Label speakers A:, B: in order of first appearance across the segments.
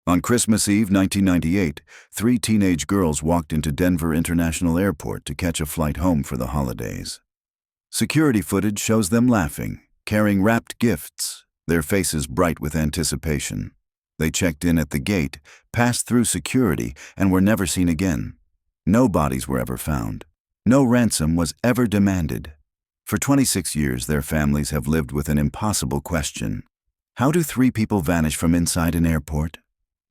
A: On Christmas Eve 1998, three teenage girls walked into Denver International Airport to catch a flight home for the holidays. Security footage shows them laughing, carrying wrapped gifts, their faces bright with anticipation. They checked in at the gate, passed through security, and were never seen again. No bodies were ever found. No ransom was ever demanded. For 26 years, their families have lived with an impossible question. How do three people vanish from inside an airport?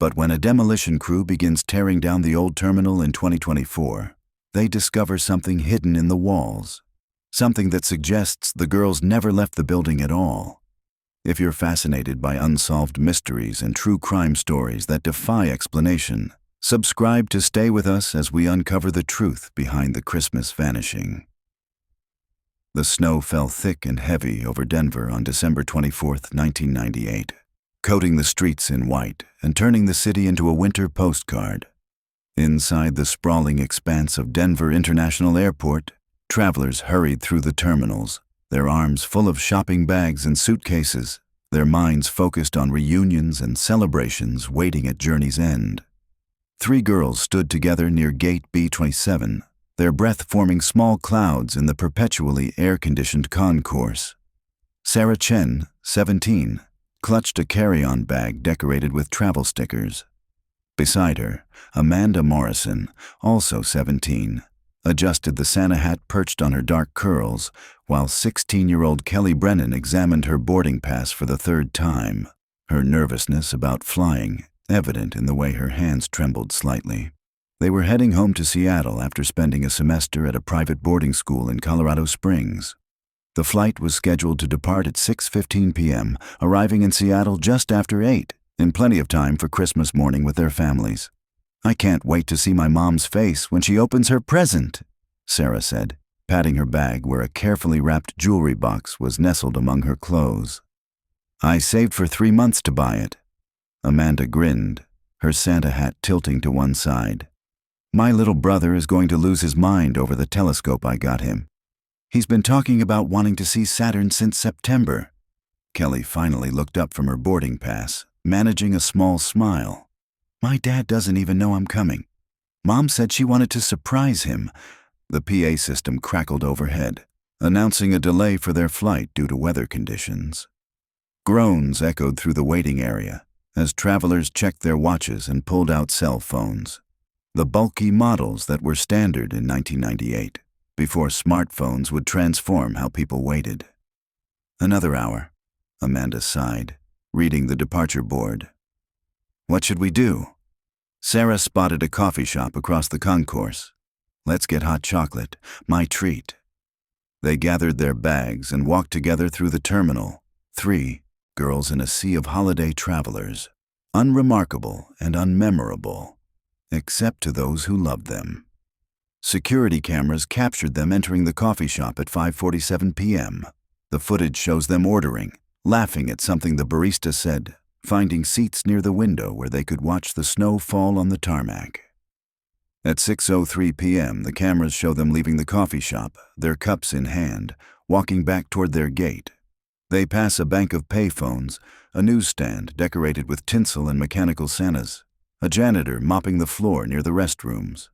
A: But when a demolition crew begins tearing down the old terminal in 2024, they discover something hidden in the walls. Something that suggests the girls never left the building at all. If you're fascinated by unsolved mysteries and true crime stories that defy explanation, subscribe to stay with us as we uncover the truth behind the Christmas Vanishing. The snow fell thick and heavy over Denver on December 24, 1998, coating the streets in white and turning the city into a winter postcard. Inside the sprawling expanse of Denver International Airport, travelers hurried through the terminals, their arms full of shopping bags and suitcases, their minds focused on reunions and celebrations waiting at journey's end. Three girls stood together near Gate B27, their breath forming small clouds in the perpetually air-conditioned concourse. Sarah Chen, 17, clutched a carry-on bag decorated with travel stickers. Beside her, Amanda Morrison, also 17, adjusted the Santa hat perched on her dark curls, while 16-year-old Kelly Brennan examined her boarding pass for the third time, her nervousness about flying evident in the way her hands trembled slightly. They were heading home to Seattle after spending a semester at a private boarding school in Colorado Springs. The flight was scheduled to depart at 6:15 p.m., arriving in Seattle just after 8, in plenty of time for Christmas morning with their families. "I can't wait to see my mom's face when she opens her present," Sarah said, patting her bag where a carefully wrapped jewelry box was nestled among her clothes. "I saved for 3 months to buy it." Amanda grinned, her Santa hat tilting to one side. "My little brother is going to lose his mind over the telescope I got him. He's been talking about wanting to see Saturn since September." Kelly finally looked up from her boarding pass, managing a small smile. "My dad doesn't even know I'm coming. Mom said she wanted to surprise him." The PA system crackled overhead, announcing a delay for their flight due to weather conditions. Groans echoed through the waiting area as travelers checked their watches and pulled out cell phones, the bulky models that were standard in 1998, before smartphones would transform how people waited. "Another hour," Amanda sighed, reading the departure board. "What should we do?" Sarah spotted a coffee shop across the concourse. "Let's get hot chocolate, my treat." They gathered their bags and walked together through the terminal, three girls in a sea of holiday travelers, unremarkable and unmemorable, except to those who loved them. Security cameras captured them entering the coffee shop at 5:47 p.m. The footage shows them ordering, laughing at something the barista said, finding seats near the window where they could watch the snow fall on the tarmac. At 6:03 p.m., the cameras show them leaving the coffee shop, their cups in hand, walking back toward their gate. They pass a bank of payphones, a newsstand decorated with tinsel and mechanical Santas, a janitor mopping the floor near the restrooms.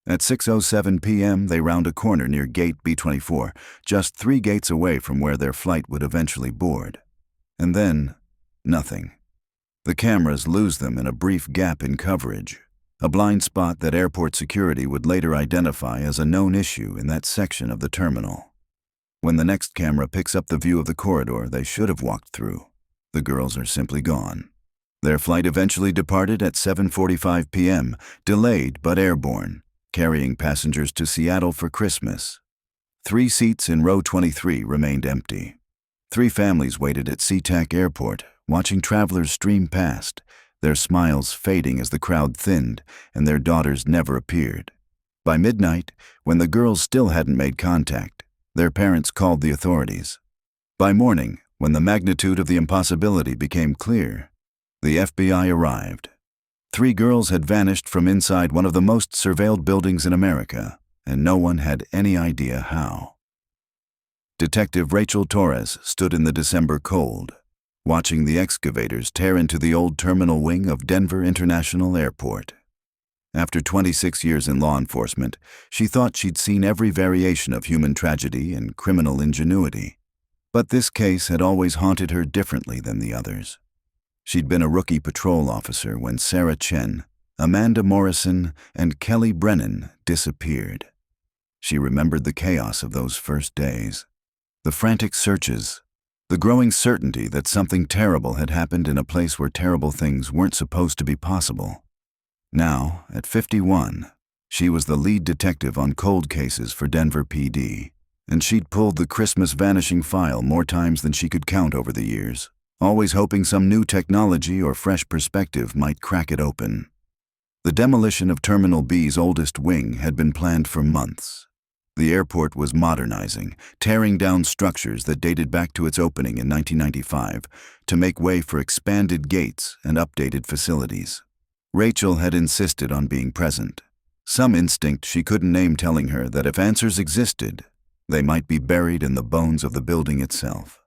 A: At 6:07 p.m., they round a corner near Gate B24, just 3 gates away from where their flight would eventually board. And then, nothing. The cameras lose them in a brief gap in coverage, a blind spot that airport security would later identify as a known issue in that section of the terminal. When the next camera picks up the view of the corridor they should have walked through, the girls are simply gone. Their flight eventually departed at 7:45 p.m., delayed but airborne, carrying passengers to Seattle for Christmas. 3 seats in row 23 remained empty. 3 families waited at SeaTac Airport, watching travelers stream past, their smiles fading as the crowd thinned, and their daughters never appeared. By midnight, when the girls still hadn't made contact, their parents called the authorities. By morning, when the magnitude of the impossibility became clear, the FBI arrived. 3 girls had vanished from inside one of the most surveilled buildings in America, and no one had any idea how. Detective Rachel Torres stood in the December cold, watching the excavators tear into the old terminal wing of Denver International Airport. After 26 years in law enforcement, she thought she'd seen every variation of human tragedy and criminal ingenuity. But this case had always haunted her differently than the others. She'd been a rookie patrol officer when Sarah Chen, Amanda Morrison, and Kelly Brennan disappeared. She remembered the chaos of those first days, the frantic searches, the growing certainty that something terrible had happened in a place where terrible things weren't supposed to be possible. Now, at 51, she was the lead detective on cold cases for Denver PD, and she'd pulled the Christmas Vanishing file more times than she could count over the years, always hoping some new technology or fresh perspective might crack it open. The demolition of Terminal B's oldest wing had been planned for months. The airport was modernizing, tearing down structures that dated back to its opening in 1995 to make way for expanded gates and updated facilities. Rachel had insisted on being present. Some instinct she couldn't name telling her that if answers existed, they might be buried in the bones of the building itself.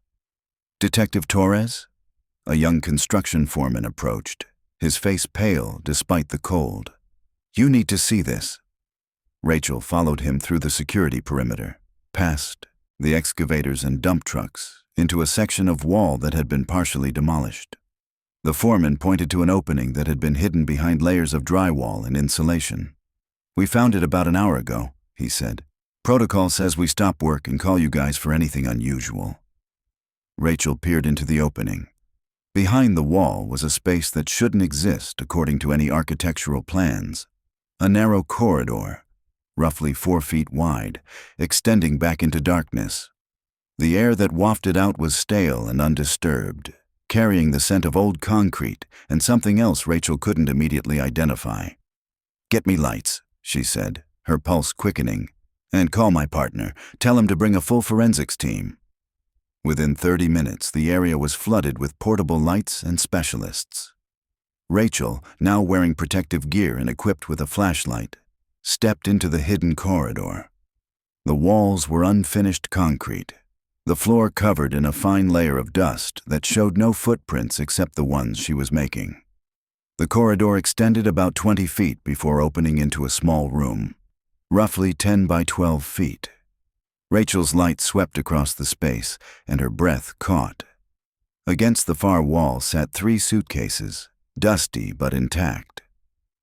A: Detective Torres? A young construction foreman approached, his face pale despite the cold. "You need to see this." Rachel followed him through the security perimeter, past the excavators and dump trucks, into a section of wall that had been partially demolished. The foreman pointed to an opening that had been hidden behind layers of drywall and insulation. "We found it about an hour ago," he said. "Protocol says we stop work and call you guys for anything unusual." Rachel peered into the opening. Behind the wall was a space that shouldn't exist according to any architectural plans. A narrow corridor, roughly 4 feet wide, extending back into darkness. The air that wafted out was stale and undisturbed, carrying the scent of old concrete and something else Rachel couldn't immediately identify. "Get me lights," she said, her pulse quickening. "And call my partner. Tell him to bring a full forensics team." Within 30 minutes, the area was flooded with portable lights and specialists. Rachel, now wearing protective gear and equipped with a flashlight, stepped into the hidden corridor. The walls were unfinished concrete, the floor covered in a fine layer of dust that showed no footprints except the ones she was making. The corridor extended about 20 feet before opening into a small room, roughly 10 by 12 feet. Rachel's light swept across the space, and her breath caught. Against the far wall sat 3 suitcases, dusty but intact.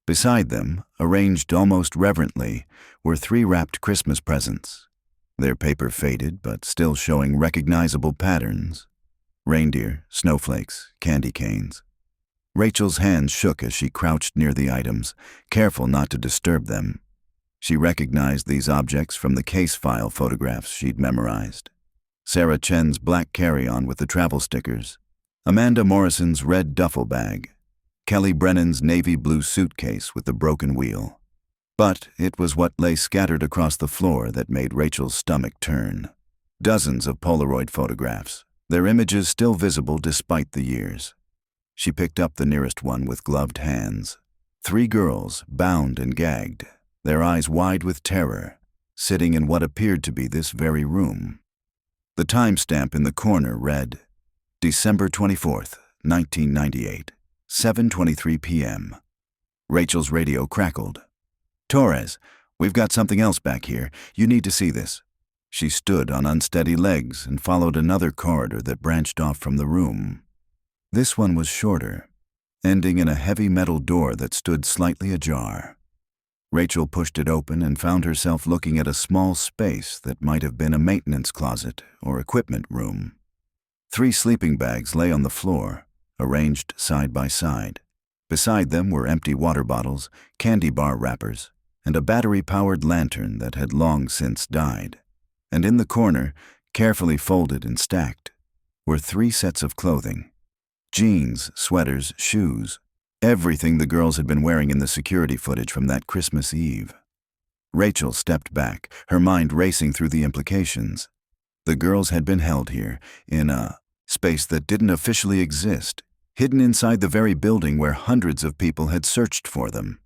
A: Beside them, arranged almost reverently, were 3 wrapped Christmas presents, their paper faded but still showing recognizable patterns: reindeer, snowflakes, candy canes. Rachel's hands shook as she crouched near the items, careful not to disturb them. She recognized these objects from the case file photographs she'd memorized. Sarah Chen's black carry-on with the travel stickers, Amanda Morrison's red duffel bag, Kelly Brennan's navy blue suitcase with the broken wheel. But it was what lay scattered across the floor that made Rachel's stomach turn. Dozens of Polaroid photographs, their images still visible despite the years. She picked up the nearest one with gloved hands. 3 girls, bound and gagged, their eyes wide with terror, sitting in what appeared to be this very room. The timestamp in the corner read, December 24th, 1998, 7:23 p.m. Rachel's radio crackled. "Torres, we've got something else back here. You need to see this." She stood on unsteady legs and followed another corridor that branched off from the room. This one was shorter, ending in a heavy metal door that stood slightly ajar. Rachel pushed it open and found herself looking at a small space that might have been a maintenance closet or equipment room. 3 sleeping bags lay on the floor, arranged side by side. Beside them were empty water bottles, candy bar wrappers, and a battery-powered lantern that had long since died. And in the corner, carefully folded and stacked, were 3 sets of clothing. Jeans, sweaters, shoes, everything the girls had been wearing in the security footage from that Christmas Eve. Rachel stepped back, her mind racing through the implications. The girls had been held here, in a space that didn't officially exist, hidden inside the very building where hundreds of people had searched for them.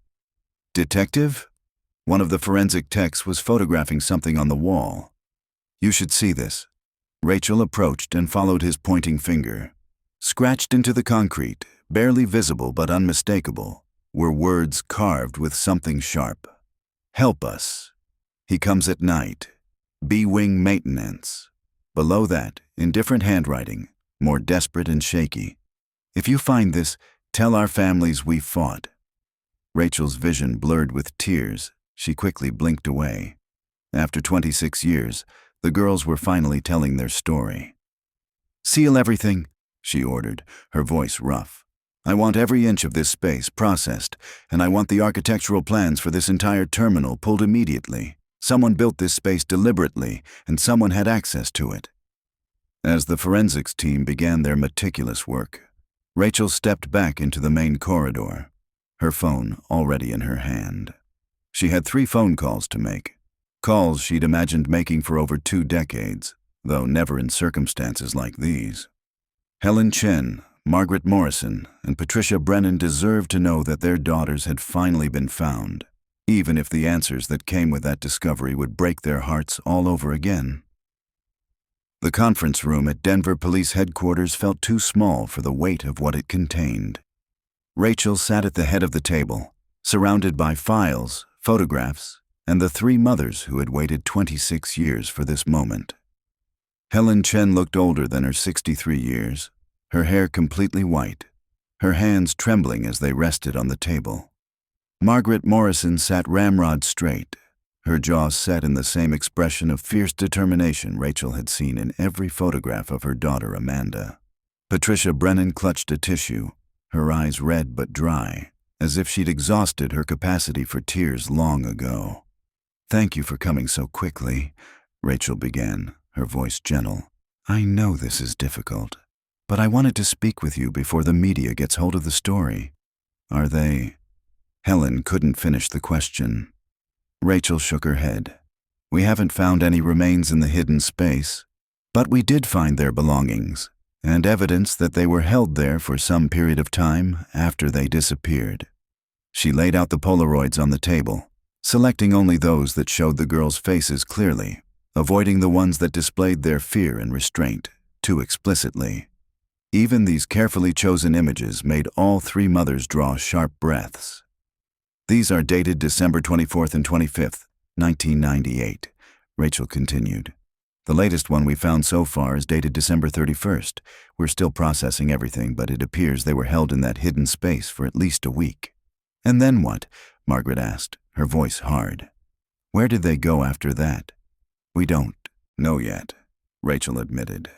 A: "Detective?" One of the forensic techs was photographing something on the wall. "You should see this." Rachel approached and followed his pointing finger. Scratched into the concrete, barely visible but unmistakable, were words carved with something sharp. "Help us. He comes at night. B-Wing maintenance." Below that, in different handwriting, more desperate and shaky, "If you find this, tell our families we fought." Rachel's vision blurred with tears. She quickly blinked away. After 26 years, the girls were finally telling their story. "Seal everything," she ordered, her voice rough. "I want every inch of this space processed, and I want the architectural plans for this entire terminal pulled immediately. Someone built this space deliberately, and someone had access to it." As the forensics team began their meticulous work, Rachel stepped back into the main corridor, her phone already in her hand. She had 3 phone calls to make, calls she'd imagined making for over 2 decades, though never in circumstances like these. Helen Chen, Margaret Morrison, and Patricia Brennan deserved to know that their daughters had finally been found, even if the answers that came with that discovery would break their hearts all over again. The conference room at Denver Police Headquarters felt too small for the weight of what it contained. Rachel sat at the head of the table, surrounded by files, photographs, and the 3 mothers who had waited 26 years for this moment. Helen Chen looked older than her 63 years, her hair completely white, her hands trembling as they rested on the table. Margaret Morrison sat ramrod straight, her jaw set in the same expression of fierce determination Rachel had seen in every photograph of her daughter Amanda. Patricia Brennan clutched a tissue, her eyes red but dry, as if she'd exhausted her capacity for tears long ago. "Thank you for coming so quickly," Rachel began, her voice gentle. "I know this is difficult, but I wanted to speak with you before the media gets hold of the story. Are they—" Helen couldn't finish the question. Rachel shook her head. "We haven't found any remains in the hidden space, but we did find their belongings, and evidence that they were held there for some period of time after they disappeared." She laid out the Polaroids on the table, selecting only those that showed the girls' faces clearly, avoiding the ones that displayed their fear and restraint too explicitly. Even these carefully chosen images made all 3 mothers draw sharp breaths. "These are dated December 24th and 25th, 1998, Rachel continued. "The latest one we found so far is dated December 31st. We're still processing everything, but it appears they were held in that hidden space for at least a week." "And then what?" Margaret asked, her voice hard. "Where did they go after that?" "We don't know yet," Rachel admitted.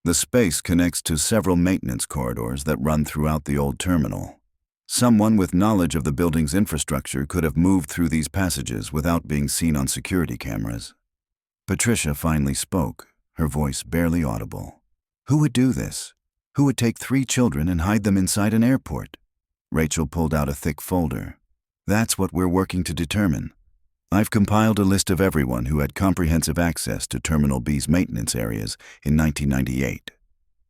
A: "The space connects to several maintenance corridors that run throughout the old terminal. Someone with knowledge of the building's infrastructure could have moved through these passages without being seen on security cameras." Patricia finally spoke, her voice barely audible. "Who would do this? Who would take 3 children and hide them inside an airport?" Rachel pulled out a thick folder. "That's what we're working to determine. I've compiled a list of everyone who had comprehensive access to Terminal B's maintenance areas in 1998.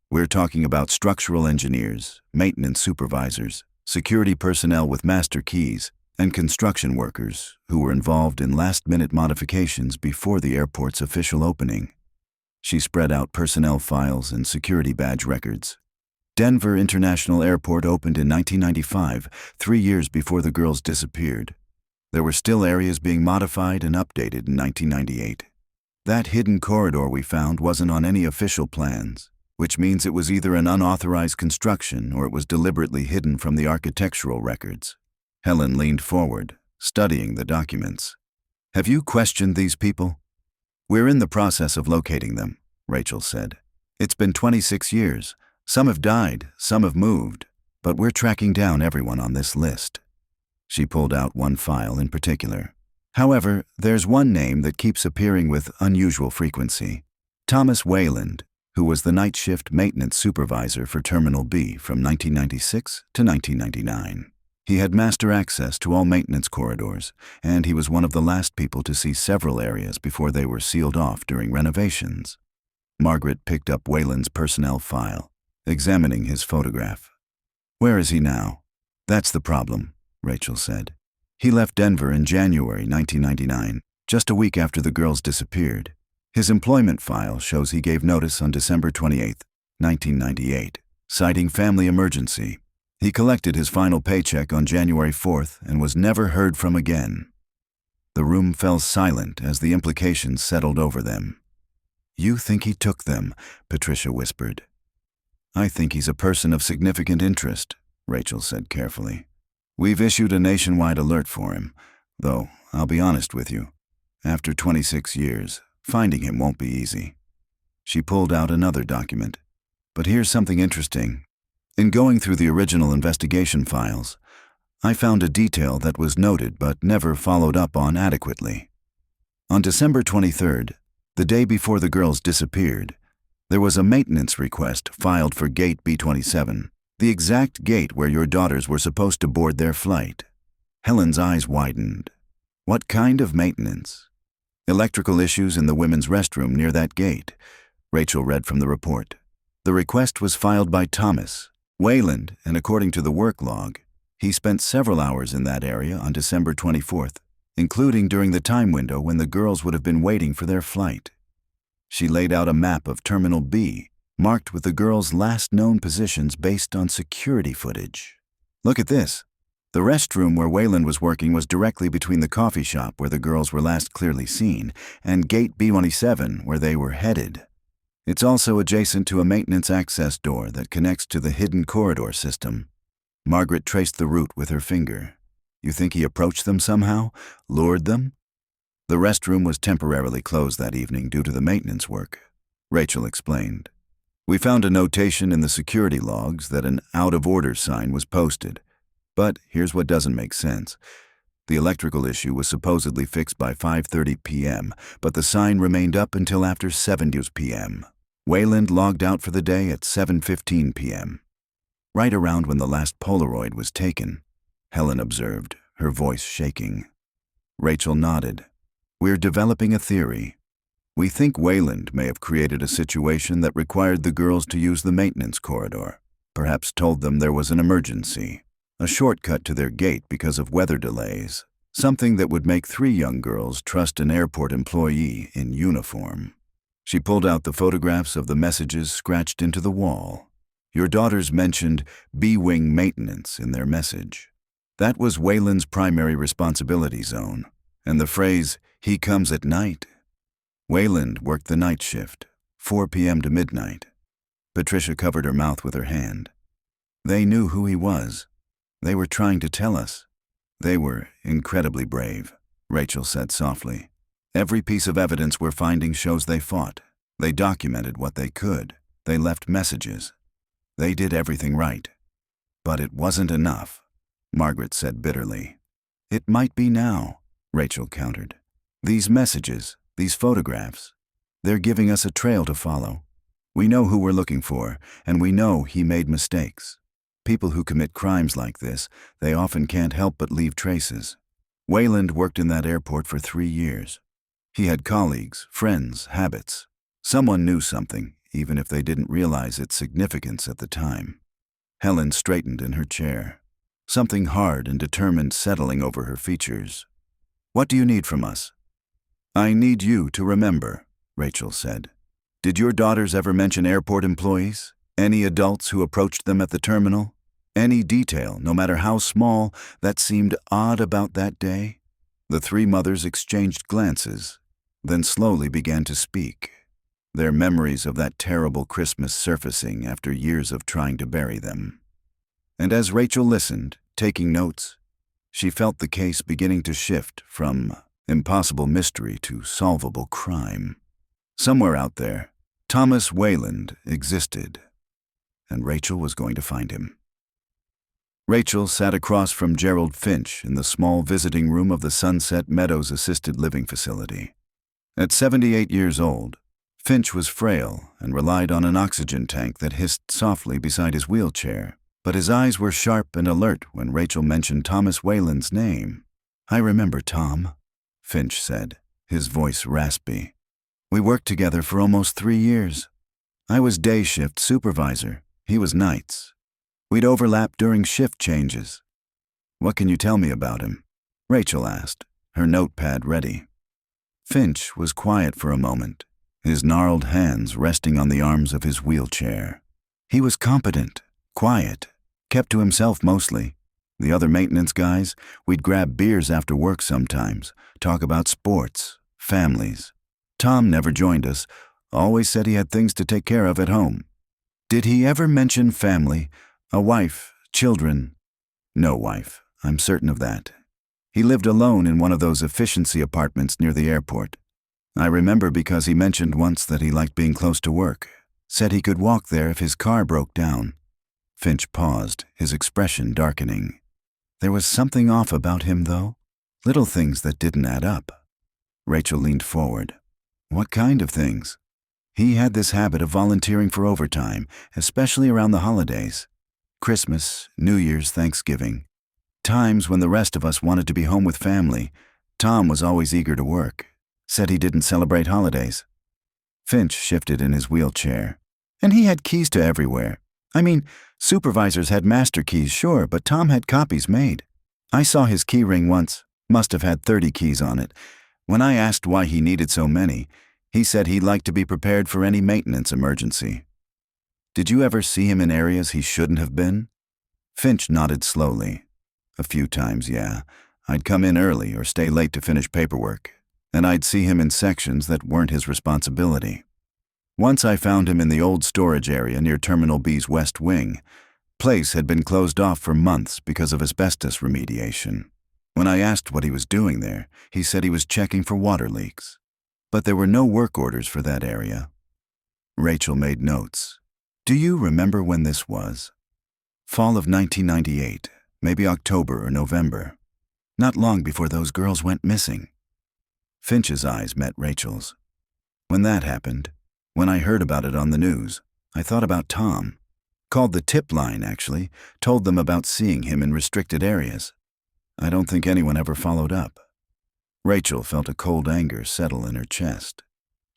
A: We're talking about structural engineers, maintenance supervisors, security personnel with master keys, and construction workers who were involved in last-minute modifications before the airport's official opening." She spread out personnel files and security badge records. Denver International Airport opened in 1995, 3 years before the girls disappeared. There were still areas being modified and updated in 1998. That hidden corridor we found wasn't on any official plans, which means it was either an unauthorized construction or it was deliberately hidden from the architectural records. Helen leaned forward, studying the documents. "Have you questioned these people?" "We're in the process of locating them," Rachel said. "It's been 26 years. Some have died, some have moved, but we're tracking down everyone on this list." She pulled out one file in particular. "However, there's one name that keeps appearing with unusual frequency. Thomas Wayland, who was the night shift maintenance supervisor for Terminal B from 1996 to 1999. He had master access to all maintenance corridors, and he was one of the last people to see several areas before they were sealed off during renovations." Margaret picked up Wayland's personnel file, examining his photograph. "Where is he now?" "That's the problem," Rachel said. "He left Denver in January 1999, just a week after the girls disappeared. His employment file shows he gave notice on December 28, 1998. citing family emergency. He collected his final paycheck on January 4th and was never heard from again. The room fell silent as the implications settled over them. "You think he took them," Patricia whispered. "I think he's a person of significant interest," Rachel said carefully. "We've issued a nationwide alert for him, though I'll be honest with you. After 26 years, finding him won't be easy." She pulled out another document. "But here's something interesting. In going through the original investigation files, I found a detail that was noted but never followed up on adequately. On December 23rd, the day before the girls disappeared, there was a maintenance request filed for Gate B27, the exact gate where your daughters were supposed to board their flight." Helen's eyes widened. "What kind of maintenance?" "Electrical issues in the women's restroom near that gate," Rachel read from the report. "The request was filed by Thomas Wayland, and according to the work log, he spent several hours in that area on December 24th, including during the time window when the girls would have been waiting for their flight." She laid out a map of Terminal B, marked with the girls' last known positions based on security footage. "Look at this. The restroom where Wayland was working was directly between the coffee shop where the girls were last clearly seen and Gate B27 where they were headed. It's also adjacent to a maintenance access door that connects to the hidden corridor system." Margaret traced the route with her finger. "You think he approached them somehow? Lured them?" "The restroom was temporarily closed that evening due to the maintenance work," Rachel explained. "We found a notation in the security logs that an out-of-order sign was posted. But here's what doesn't make sense. The electrical issue was supposedly fixed by 5:30 p.m., but the sign remained up until after 7 p.m. Wayland logged out for the day at 7:15 p.m. "Right around when the last Polaroid was taken," Helen observed, her voice shaking. Rachel nodded. "We're developing a theory. We think Wayland may have created a situation that required the girls to use the maintenance corridor, perhaps told them there was an emergency, a shortcut to their gate because of weather delays, something that would make 3 young girls trust an airport employee in uniform." She pulled out the photographs of the messages scratched into the wall. Your daughters mentioned B-Wing maintenance in their message. That was Wayland's primary responsibility zone, and the phrase, "he comes at night." Wayland worked the night shift, 4 p.m. to midnight. Patricia covered her mouth with her hand. "They knew who he was. They were trying to tell us." "They were incredibly brave," Rachel said softly. "Every piece of evidence we're finding shows they fought. They documented what they could. They left messages. They did everything right. But it wasn't enough," Margaret said bitterly. "It might be now," Rachel countered. "These messages, these photographs, they're giving us a trail to follow. We know who we're looking for, and we know he made mistakes. People who commit crimes like this, they often can't help but leave traces. Wayland worked in that airport for 3 years. He had colleagues, friends, habits. Someone knew something, even if they didn't realize its significance at the time." Helen straightened in her chair, something hard and determined settling over her features. "What do you need from us?" "I need you to remember," Rachel said. "Did your daughters ever mention airport employees? Any adults who approached them at the terminal? Any detail, no matter how small, that seemed odd about that day?" The 3 mothers exchanged glances, then slowly began to speak, their memories of that terrible Christmas surfacing after years of trying to bury them. And as Rachel listened, taking notes, she felt the case beginning to shift from impossible mystery to solvable crime. Somewhere out there, Thomas Wayland existed, and Rachel was going to find him. Rachel sat across from Gerald Finch in the small visiting room of the Sunset Meadows Assisted Living Facility. At 78 years old, Finch was frail and relied on an oxygen tank that hissed softly beside his wheelchair, but his eyes were sharp and alert when Rachel mentioned Thomas Wayland's name. "I remember Tom," Finch said, his voice raspy. "We worked together for almost 3 years. I was day shift supervisor, he was nights. We'd overlap during shift changes." "What can you tell me about him?" Rachel asked, her notepad ready. Finch was quiet for a moment, his gnarled hands resting on the arms of his wheelchair. He was competent, quiet, kept to himself mostly. The other maintenance guys, we'd grab beers after work sometimes, talk about sports, families. Tom never joined us, always said he had things to take care of at home. Did he ever mention family, a wife, children? No wife, I'm certain of that. He lived alone in one of those efficiency apartments near the airport. I remember because he mentioned once that he liked being close to work, said he could walk there if his car broke down. Finch paused, his expression darkening. There was something off about him, though. Little things that didn't add up. Rachel leaned forward. What kind of things? He had this habit of volunteering for overtime, especially around the holidays. Christmas, New Year's, Thanksgiving. Times when the rest of us wanted to be home with family. Tom was always eager to work. Said he didn't celebrate holidays. Finch shifted in his wheelchair. And he had keys to everywhere. I mean, supervisors had master keys, sure, but Tom had copies made. I saw his key ring once, must have had 30 keys on it. When I asked why he needed so many, he said he liked to be prepared for any maintenance emergency. Did you ever see him in areas he shouldn't have been? Finch nodded slowly. A few times, yeah. I'd come in early or stay late to finish paperwork, and I'd see him in sections that weren't his responsibility. Once I found him in the old storage area near Terminal B's West Wing. Place had been closed off for months because of asbestos remediation. When I asked what he was doing there, he said he was checking for water leaks. But there were no work orders for that area. Rachel made notes. Do you remember when this was? Fall of 1998, maybe October or November. Not long before those girls went missing. Finch's eyes met Rachel's. When that happened, when I heard about it on the news, I thought about Tom. Called the tip line, actually, told them about seeing him in restricted areas. I don't think anyone ever followed up. Rachel felt a cold anger settle in her chest.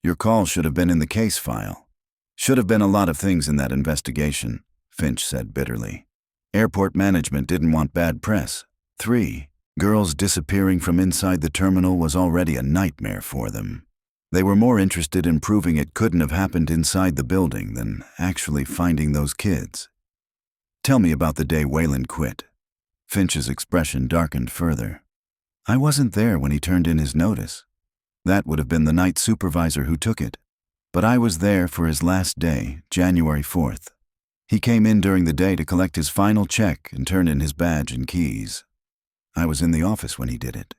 A: Your call should have been in the case file. Should have been a lot of things in that investigation, Finch said bitterly. Airport management didn't want bad press. 3. Girls disappearing from inside the terminal was already a nightmare for them. They were more interested in proving it couldn't have happened inside the building than actually finding those kids. Tell me about the day Wayland quit. Finch's expression darkened further. I wasn't there when he turned in his notice. That would have been the night supervisor who took it. But I was there for his last day, January 4th. He came in during the day to collect his final check and turn in his badge and keys. I was in the office when he did it.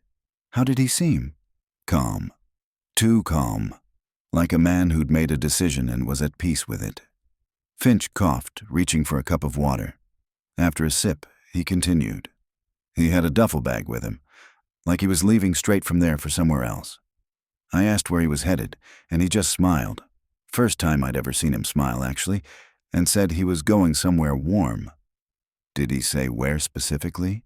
A: How did he seem? Calm. Too calm. Like a man who'd made a decision and was at peace with it. Finch coughed, reaching for a cup of water. After a sip, he continued. He had a duffel bag with him, like he was leaving straight from there for somewhere else. I asked where he was headed, and he just smiled. First time I'd ever seen him smile, actually, and said he was going somewhere warm. Did he say where specifically?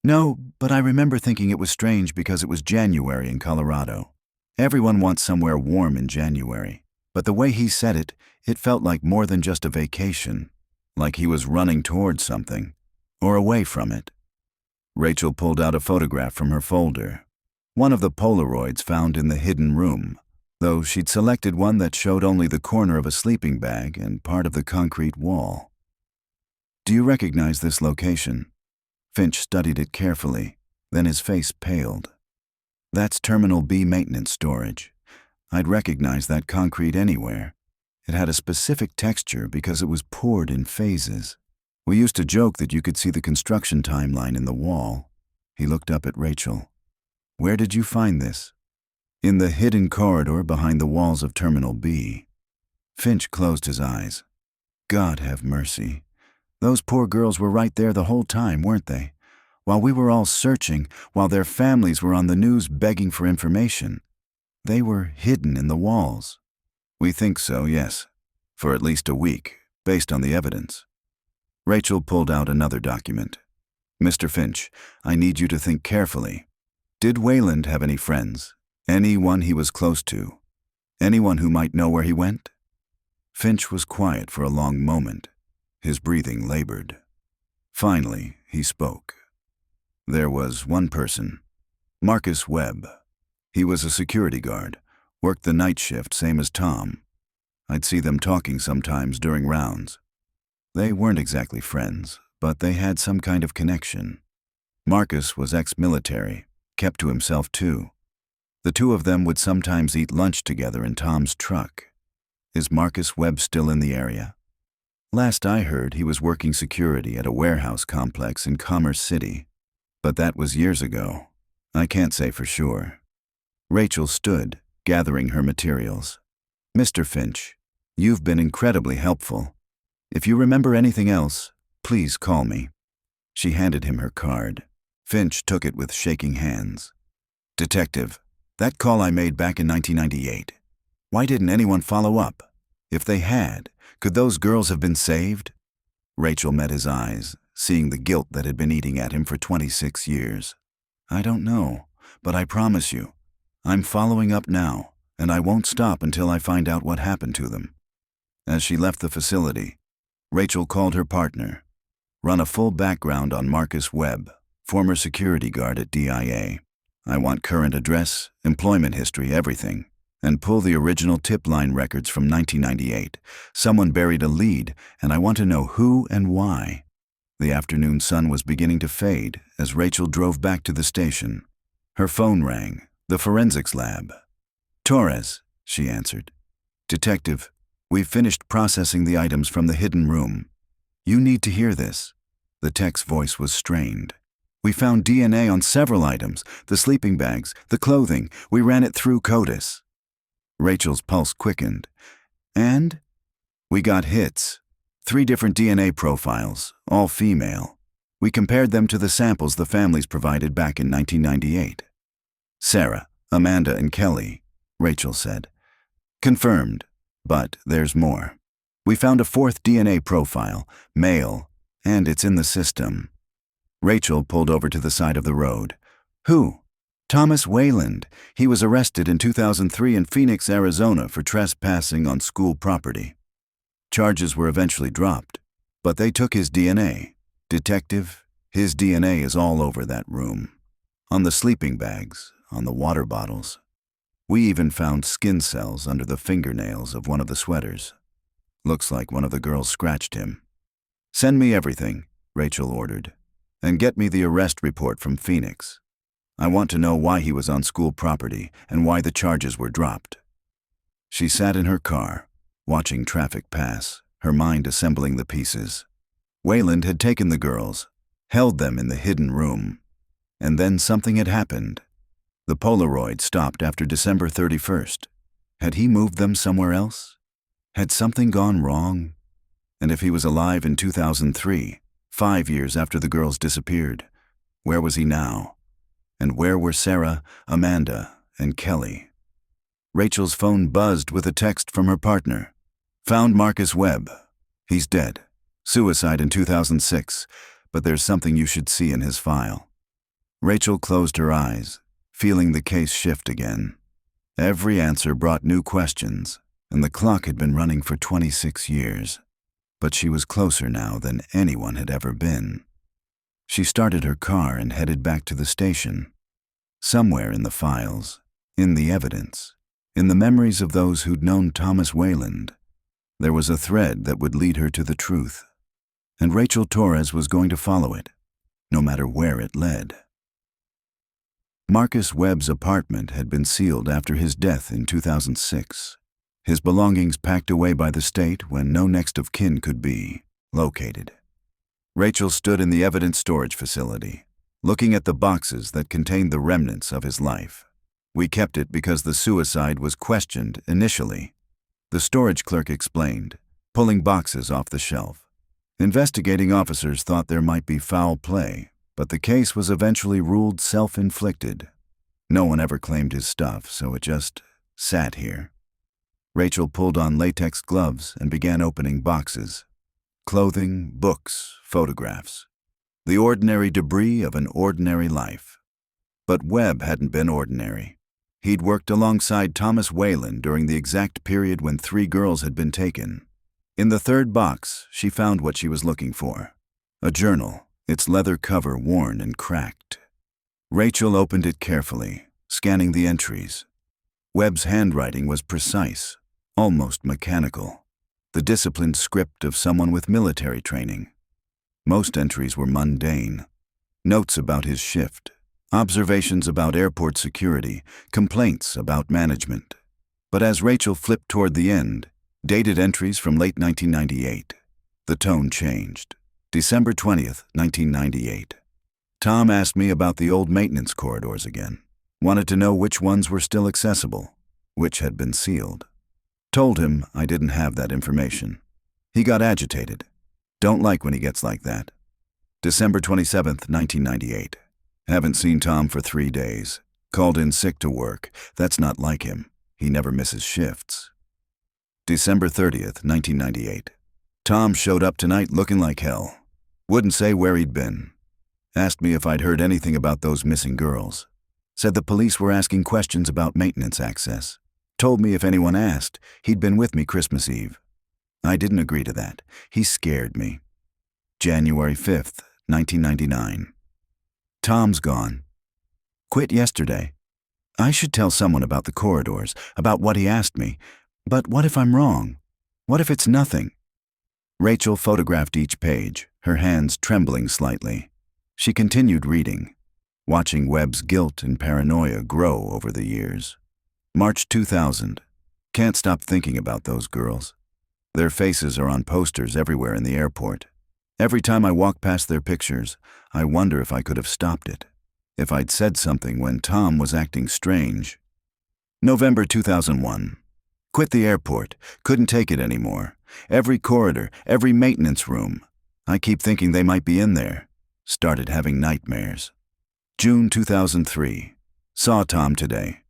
A: No, but I remember thinking it was strange because it was January in Colorado. Everyone wants somewhere warm in January, but the way he said it, it felt like more than just a vacation, like he was running towards something, or away from it. Rachel pulled out a photograph from her folder, one of the Polaroids found in the hidden room, though she'd selected one that showed only the corner of a sleeping bag and part of the concrete wall. Do you recognize this location? Finch studied it carefully, then his face paled. That's Terminal B maintenance storage. I'd recognize that concrete anywhere. It had a specific texture because it was poured in phases. We used to joke that you could see the construction timeline in the wall. He looked up at Rachel. Where did you find this? In the hidden corridor behind the walls of Terminal B. Finch closed his eyes. God have mercy. Those poor girls were right there the whole time, weren't they? While we were all searching, while their families were on the news begging for information. They were hidden in the walls. We think so, yes. For at least a week, based on the evidence. Rachel pulled out another document. Mr. Finch, I need you to think carefully. Did Wayland have any friends? Anyone he was close to? Anyone who might know where he went? Finch was quiet for a long moment. His breathing labored. Finally, he spoke. There was one person, Marcus Webb. He was a security guard, worked the night shift same as Tom. I'd see them talking sometimes during rounds. They weren't exactly friends, but they had some kind of connection. Marcus was ex-military, kept to himself too. The two of them would sometimes eat lunch together in Tom's truck. Is Marcus Webb still in the area? Last I heard, he was working security at a warehouse complex in Commerce City. But that was years ago. I can't say for sure. Rachel stood, gathering her materials. Mr. Finch, you've been incredibly helpful. If you remember anything else, please call me. She handed him her card. Finch took it with shaking hands. Detective, that call I made back in 1998. Why didn't anyone follow up? If they had, could those girls have been saved? Rachel met his eyes, seeing the guilt that had been eating at him for 26 years. I don't know, but I promise you, I'm following up now, and I won't stop until I find out what happened to them. As she left the facility, Rachel called her partner. Run a full background on Marcus Webb, former security guard at DIA. I want current address, employment history, everything. And pull the original tip line records from 1998. Someone buried a lead, and I want to know who and why. The afternoon sun was beginning to fade as Rachel drove back to the station. Her phone rang, the forensics lab. Torres, she answered. Detective, we've finished processing the items from the hidden room. You need to hear this. The tech's voice was strained. We found DNA on several items, the sleeping bags, the clothing. We ran it through CODIS. Rachel's pulse quickened. And? We got hits. 3 different DNA profiles, all female. We compared them to the samples the families provided back in 1998. Sarah, Amanda, and Kelly, Rachel said. Confirmed, but there's more. We found a 4th DNA profile, male, and it's in the system. Rachel pulled over to the side of the road. Who? Thomas Wayland. He was arrested in 2003 in Phoenix, Arizona for trespassing on school property. Charges were eventually dropped, but they took his DNA. Detective, his DNA is all over that room. On the sleeping bags, on the water bottles. We even found skin cells under the fingernails of one of the sweaters. Looks like one of the girls scratched him. Send me everything, Rachel ordered, and get me the arrest report from Phoenix. I want to know why he was on school property and why the charges were dropped. She sat in her car, watching traffic pass, her mind assembling the pieces. Wayland had taken the girls, held them in the hidden room, and then something had happened. The Polaroid stopped after December 31st. Had he moved them somewhere else? Had something gone wrong? And if he was alive in 2003, 5 years after the girls disappeared, where was he now? And where were Sarah, Amanda, and Kelly? Rachel's phone buzzed with a text from her partner. Found Marcus Webb. He's dead. Suicide in 2006, but there's something you should see in his file. Rachel closed her eyes, feeling the case shift again. Every answer brought new questions, and the clock had been running for 26 years. But she was closer now than anyone had ever been. She started her car and headed back to the station. Somewhere in the files, in the evidence, in the memories of those who'd known Thomas Wayland, there was a thread that would lead her to the truth. And Rachel Torres was going to follow it, no matter where it led. Marcus Webb's apartment had been sealed after his death in 2006, his belongings packed away by the state when no next of kin could be located. Rachel stood in the evidence storage facility, looking at the boxes that contained the remnants of his life. We kept it because the suicide was questioned initially. The storage clerk explained, pulling boxes off the shelf. Investigating officers thought there might be foul play, but the case was eventually ruled self-inflicted. No one ever claimed his stuff, so it just sat here. Rachel pulled on latex gloves and began opening boxes. Clothing, books, photographs. The ordinary debris of an ordinary life. But Webb hadn't been ordinary. He'd worked alongside Thomas Wayland during the exact period when 3 girls had been taken. In the 3rd box, she found what she was looking for. A journal, its leather cover worn and cracked. Rachel opened it carefully, scanning the entries. Webb's handwriting was precise, almost mechanical. the disciplined script of someone with military training. Most entries were mundane. Notes about his shift, observations about airport security, complaints about management. But as Rachel flipped toward the end, dated entries from late 1998, the tone changed. December 20th, 1998. Tom asked me about the old maintenance corridors again. Wanted to know which ones were still accessible, which had been sealed. Told him I didn't have that information. He got agitated. Don't like when he gets like that. December 27th, 1998. Haven't seen Tom for 3 days. Called in sick to work. That's not like him. He never misses shifts. December 30th, 1998. Tom showed up tonight looking like hell. Wouldn't say where he'd been. Asked me if I'd heard anything about those missing girls. Said the police were asking questions about maintenance access. Told me if anyone asked, he'd been with me Christmas Eve. I didn't agree to that. He scared me. January 5th, 1999. Tom's gone. Quit yesterday. I should tell someone about the corridors, about what he asked me. But what if I'm wrong? What if it's nothing? Rachel photographed each page, her hands trembling slightly. She continued reading, watching Webb's guilt and paranoia grow over the years. March 2000. Can't stop thinking about those girls. Their faces are on posters everywhere in the airport. Every time I walk past their pictures, I wonder if I could have stopped it. If I'd said something when Tom was acting strange. November 2001. Quit the airport. Couldn't take it anymore. Every corridor, every maintenance room. I keep thinking they might be in there. Started having nightmares. June 2003. Saw Tom today.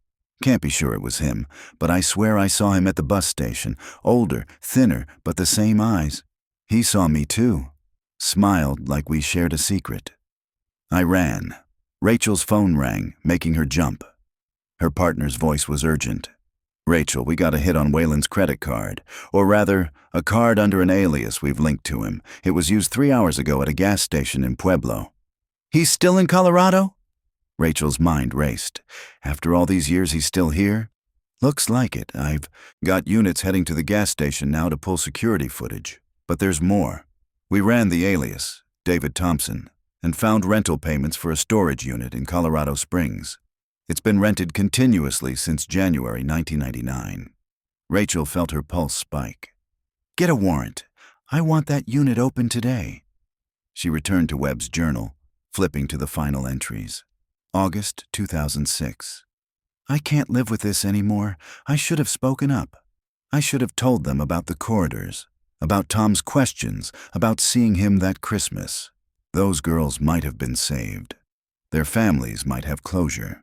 A: Can't be sure it was him, but I swear I saw him at the bus station. Older, thinner, but the same eyes. He saw me too. Smiled like we shared a secret. I ran. Rachel's phone rang, making her jump. Her partner's voice was urgent. Rachel, we got a hit on Wayland's credit card. Or rather, a card under an alias we've linked to him. It was used 3 hours ago at a gas station in Pueblo. He's still in Colorado? Rachel's mind raced. After all these years, he's still here? Looks like it. I've got units heading to the gas station now to pull security footage. But there's more. We ran the alias, David Thompson, and found rental payments for a storage unit in Colorado Springs. It's been rented continuously since January 1999. Rachel felt her pulse spike. Get a warrant. I want that unit open today. She returned to Webb's journal, flipping to the final entries. August 2006. I can't live with this anymore. I should have spoken up. I should have told them about the corridors, about Tom's questions, about seeing him that Christmas. Those girls might have been saved. Their families might have closure.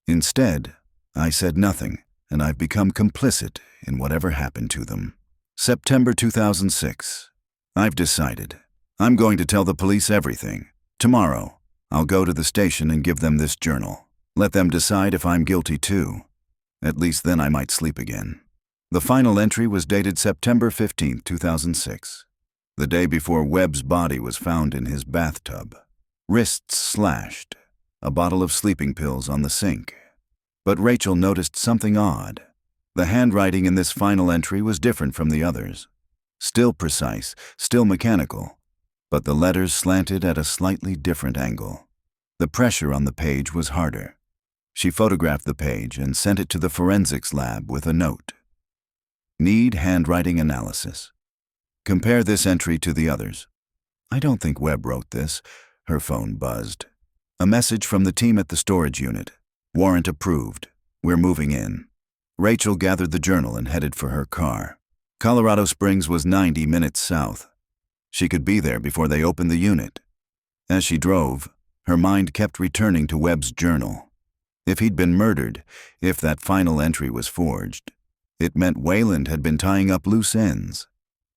A: Instead, I said nothing, and I've become complicit in whatever happened to them. September 2006. I've decided. I'm going to tell the police everything. Tomorrow, I'll go to the station and give them this journal. Let them decide if I'm guilty too. At least then I might sleep again. The final entry was dated September 15, 2006. The day before Webb's body was found in his bathtub. Wrists slashed. A bottle of sleeping pills on the sink. But Rachel noticed something odd. The handwriting in this final entry was different from the others. Still precise, still mechanical, but the letters slanted at a slightly different angle. The pressure on the page was harder. She photographed the page and sent it to the forensics lab with a note. Need handwriting analysis. Compare this entry to the others. I don't think Webb wrote this. Her phone buzzed. A message from the team at the storage unit. Warrant approved. We're moving in. Rachel gathered the journal and headed for her car. Colorado Springs was 90 minutes south. She could be there before they opened the unit. As she drove, her mind kept returning to Webb's journal. If he'd been murdered, if that final entry was forged, it meant Wayland had been tying up loose ends.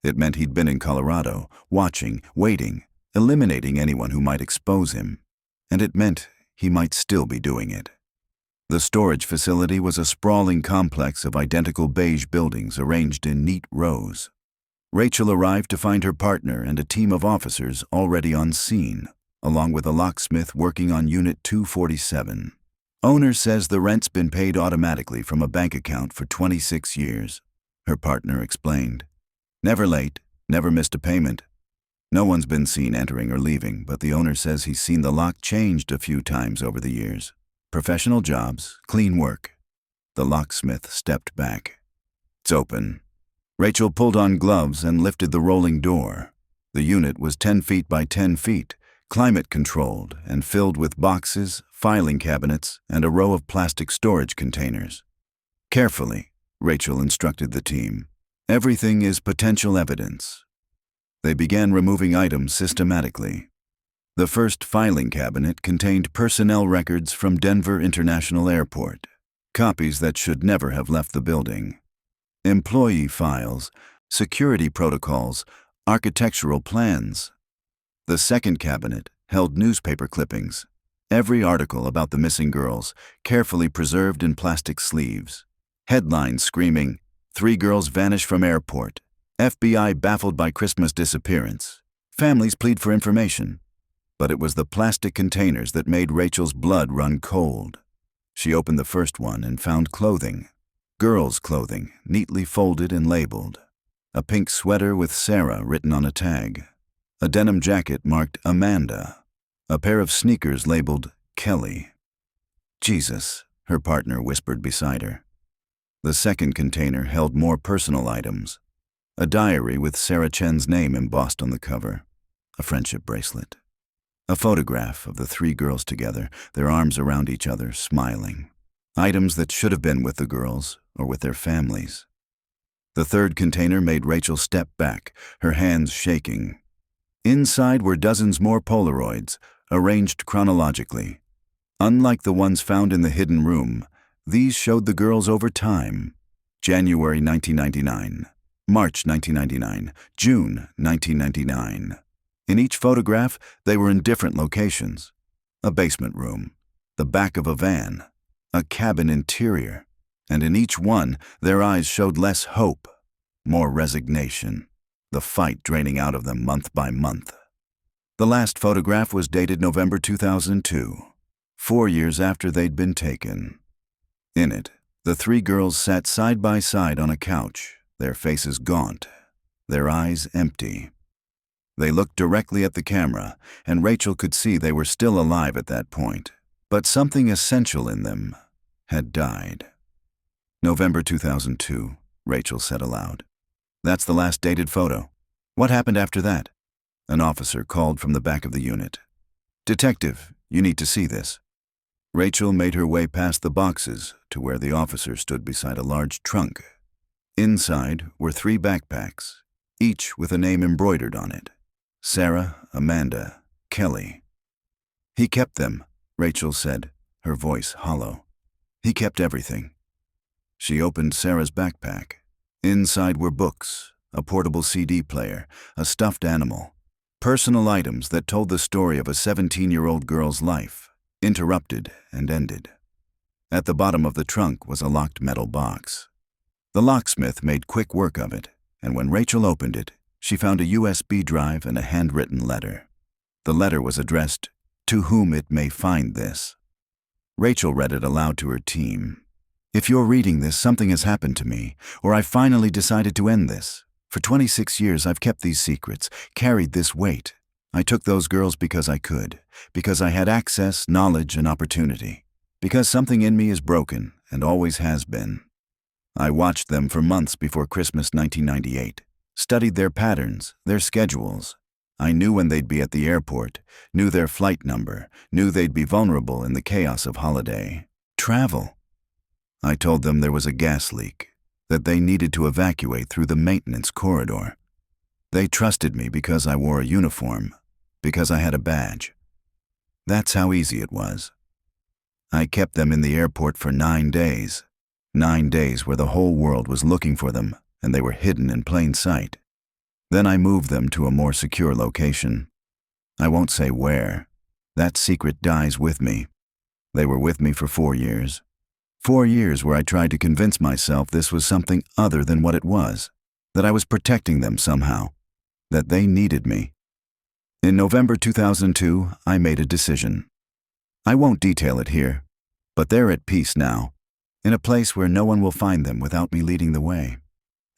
A: It meant he'd been in Colorado, watching, waiting, eliminating anyone who might expose him. And it meant he might still be doing it. The storage facility was a sprawling complex of identical beige buildings arranged in neat rows. Rachel arrived to find her partner and a team of officers already on scene, along with a locksmith working on Unit 247. Owner says the rent's been paid automatically from a bank account for 26 years, her partner explained. Never late, never missed a payment. No one's been seen entering or leaving, but the owner says he's seen the lock changed a few times over the years. Professional jobs, clean work. The locksmith stepped back. It's open. Rachel pulled on gloves and lifted the rolling door. The unit was 10 feet by 10 feet, climate-controlled and filled with boxes, filing cabinets, and a row of plastic storage containers. Carefully, Rachel instructed the team. Everything is potential evidence. They began removing items systematically. The first filing cabinet contained personnel records from Denver International Airport, copies that should never have left the building. Employee files, security protocols, architectural plans. The second cabinet held newspaper clippings, every article about the missing girls, carefully preserved in plastic sleeves. Headlines screaming, "3 girls vanish from airport. FBI baffled by Christmas disappearance. Families plead for information." But it was the plastic containers that made Rachel's blood run cold. She opened the first one and found clothing. Girls' clothing, neatly folded and labeled. A pink sweater with Sarah written on a tag. A denim jacket marked Amanda. A pair of sneakers labeled Kelly. "Jesus," her partner whispered beside her. The second container held more personal items. A diary with Sarah Chen's name embossed on the cover. A friendship bracelet. A photograph of the 3 girls together, their arms around each other, smiling. Items that should have been with the girls or with their families. The third container made Rachel step back, her hands shaking. Inside were dozens more Polaroids, arranged chronologically. Unlike the ones found in the hidden room, these showed the girls over time. January 1999, March 1999, June 1999. In each photograph, they were in different locations. A basement room, the back of a van, a cabin interior, and in each one, their eyes showed less hope, more resignation, the fight draining out of them month by month. The last photograph was dated November 2002, 4 years after they'd been taken. In it, the 3 girls sat side by side on a couch, their faces gaunt, their eyes empty. They looked directly at the camera, and Rachel could see they were still alive at that point, but something essential in them had died. November 2002, Rachel said aloud. "That's the last dated photo. What happened after that?" An officer called from the back of the unit. "Detective, you need to see this." Rachel made her way past the boxes to where the officer stood beside a large trunk. Inside were 3 backpacks, each with a name embroidered on it. Sarah, Amanda, Kelly. "He kept them," Rachel said, her voice hollow. "He kept everything." She opened Sarah's backpack. Inside were books, a portable CD player, a stuffed animal, personal items that told the story of a 17-year-old girl's life, interrupted and ended. At the bottom of the trunk was a locked metal box. The locksmith made quick work of it, and when Rachel opened it, she found a USB drive and a handwritten letter. The letter was addressed, "To whom it may find this." Rachel read it aloud to her team. "If you're reading this, something has happened to me, or I finally decided to end this. For 26 years, I've kept these secrets, carried this weight. I took those girls because I could, because I had access, knowledge, and opportunity, because something in me is broken and always has been. I watched them for months before Christmas 1998, studied their patterns, their schedules. I knew when they'd be at the airport, knew their flight number, knew they'd be vulnerable in the chaos of holiday travel. I told them there was a gas leak, that they needed to evacuate through the maintenance corridor. They trusted me because I wore a uniform, because I had a badge. That's how easy it was. I kept them in the airport for 9 days. 9 days where the whole world was looking for them, and they were hidden in plain sight. Then I moved them to a more secure location. I won't say where. That secret dies with me. They were with me for 4 years. 4 years where I tried to convince myself this was something other than what it was, that I was protecting them somehow, that they needed me. In November 2002, I made a decision. I won't detail it here, but they're at peace now, in a place where no one will find them without me leading the way.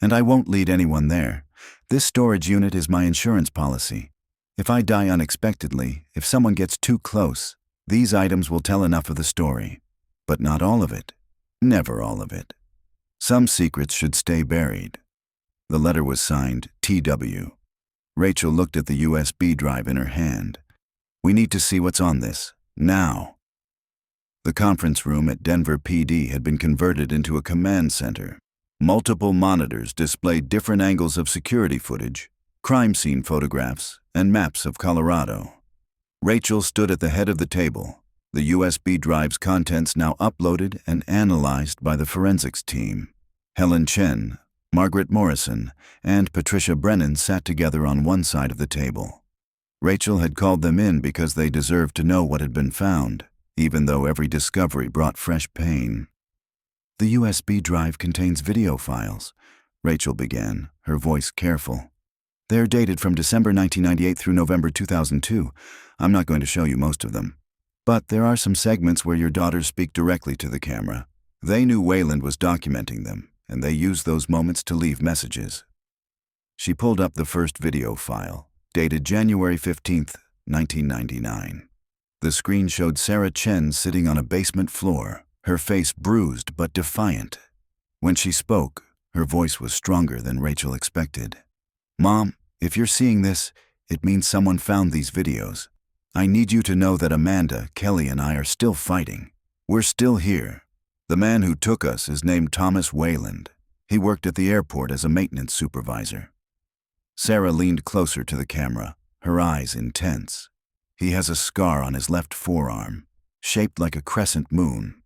A: And I won't lead anyone there, This storage unit is my insurance policy. If I die unexpectedly, if someone gets too close, these items will tell enough of the story. But not all of it. Never all of it. Some secrets should stay buried. The letter was signed T.W. Rachel looked at the USB drive in her hand. We need to see what's on this, now. The conference room at Denver PD had been converted into a command center. Multiple monitors displayed different angles of security footage, crime scene photographs, and maps of Colorado. Rachel stood at the head of the table, the USB drive's contents now uploaded and analyzed by the forensics team. Helen Chen, Margaret Morrison, and Patricia Brennan sat together on one side of the table. Rachel had called them in because they deserved to know what had been found, even though every discovery brought fresh pain. The USB drive contains video files, Rachel began, her voice careful. They're dated from December 1998 through November 2002. I'm not going to show you most of them. But there are some segments where your daughters speak directly to the camera. They knew Wayland was documenting them, and they used those moments to leave messages. She pulled up the first video file, dated January 15, 1999. The screen showed Sarah Chen sitting on a basement floor, her face bruised but defiant. When she spoke, her voice was stronger than Rachel expected. Mom, if you're seeing this, it means someone found these videos. I need you to know that Amanda, Kelly, and I are still fighting. We're still here. The man who took us is named Thomas Wayland. He worked at the airport as a maintenance supervisor. Sarah leaned closer to the camera, her eyes intense. He has a scar on his left forearm, shaped like a crescent moon.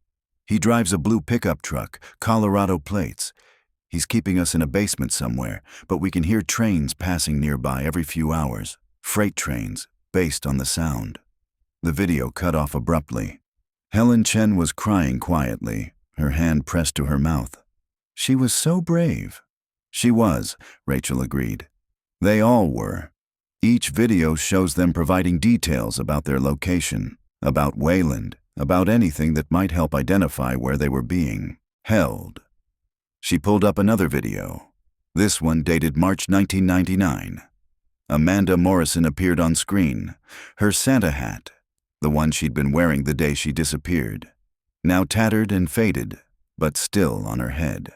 A: He drives a blue pickup truck, Colorado plates. He's keeping us in a basement somewhere, but we can hear trains passing nearby every few hours, freight trains, based on the sound. The video cut off abruptly. Helen Chen was crying quietly, her hand pressed to her mouth. She was so brave. She was, Rachel agreed. They all were. Each video shows them providing details about their location, about Wayland, about anything that might help identify where they were being held. She pulled up another video. This one dated March 1999. Amanda Morrison appeared on screen, her Santa hat, the one she'd been wearing the day she disappeared, now tattered and faded, but still on her head.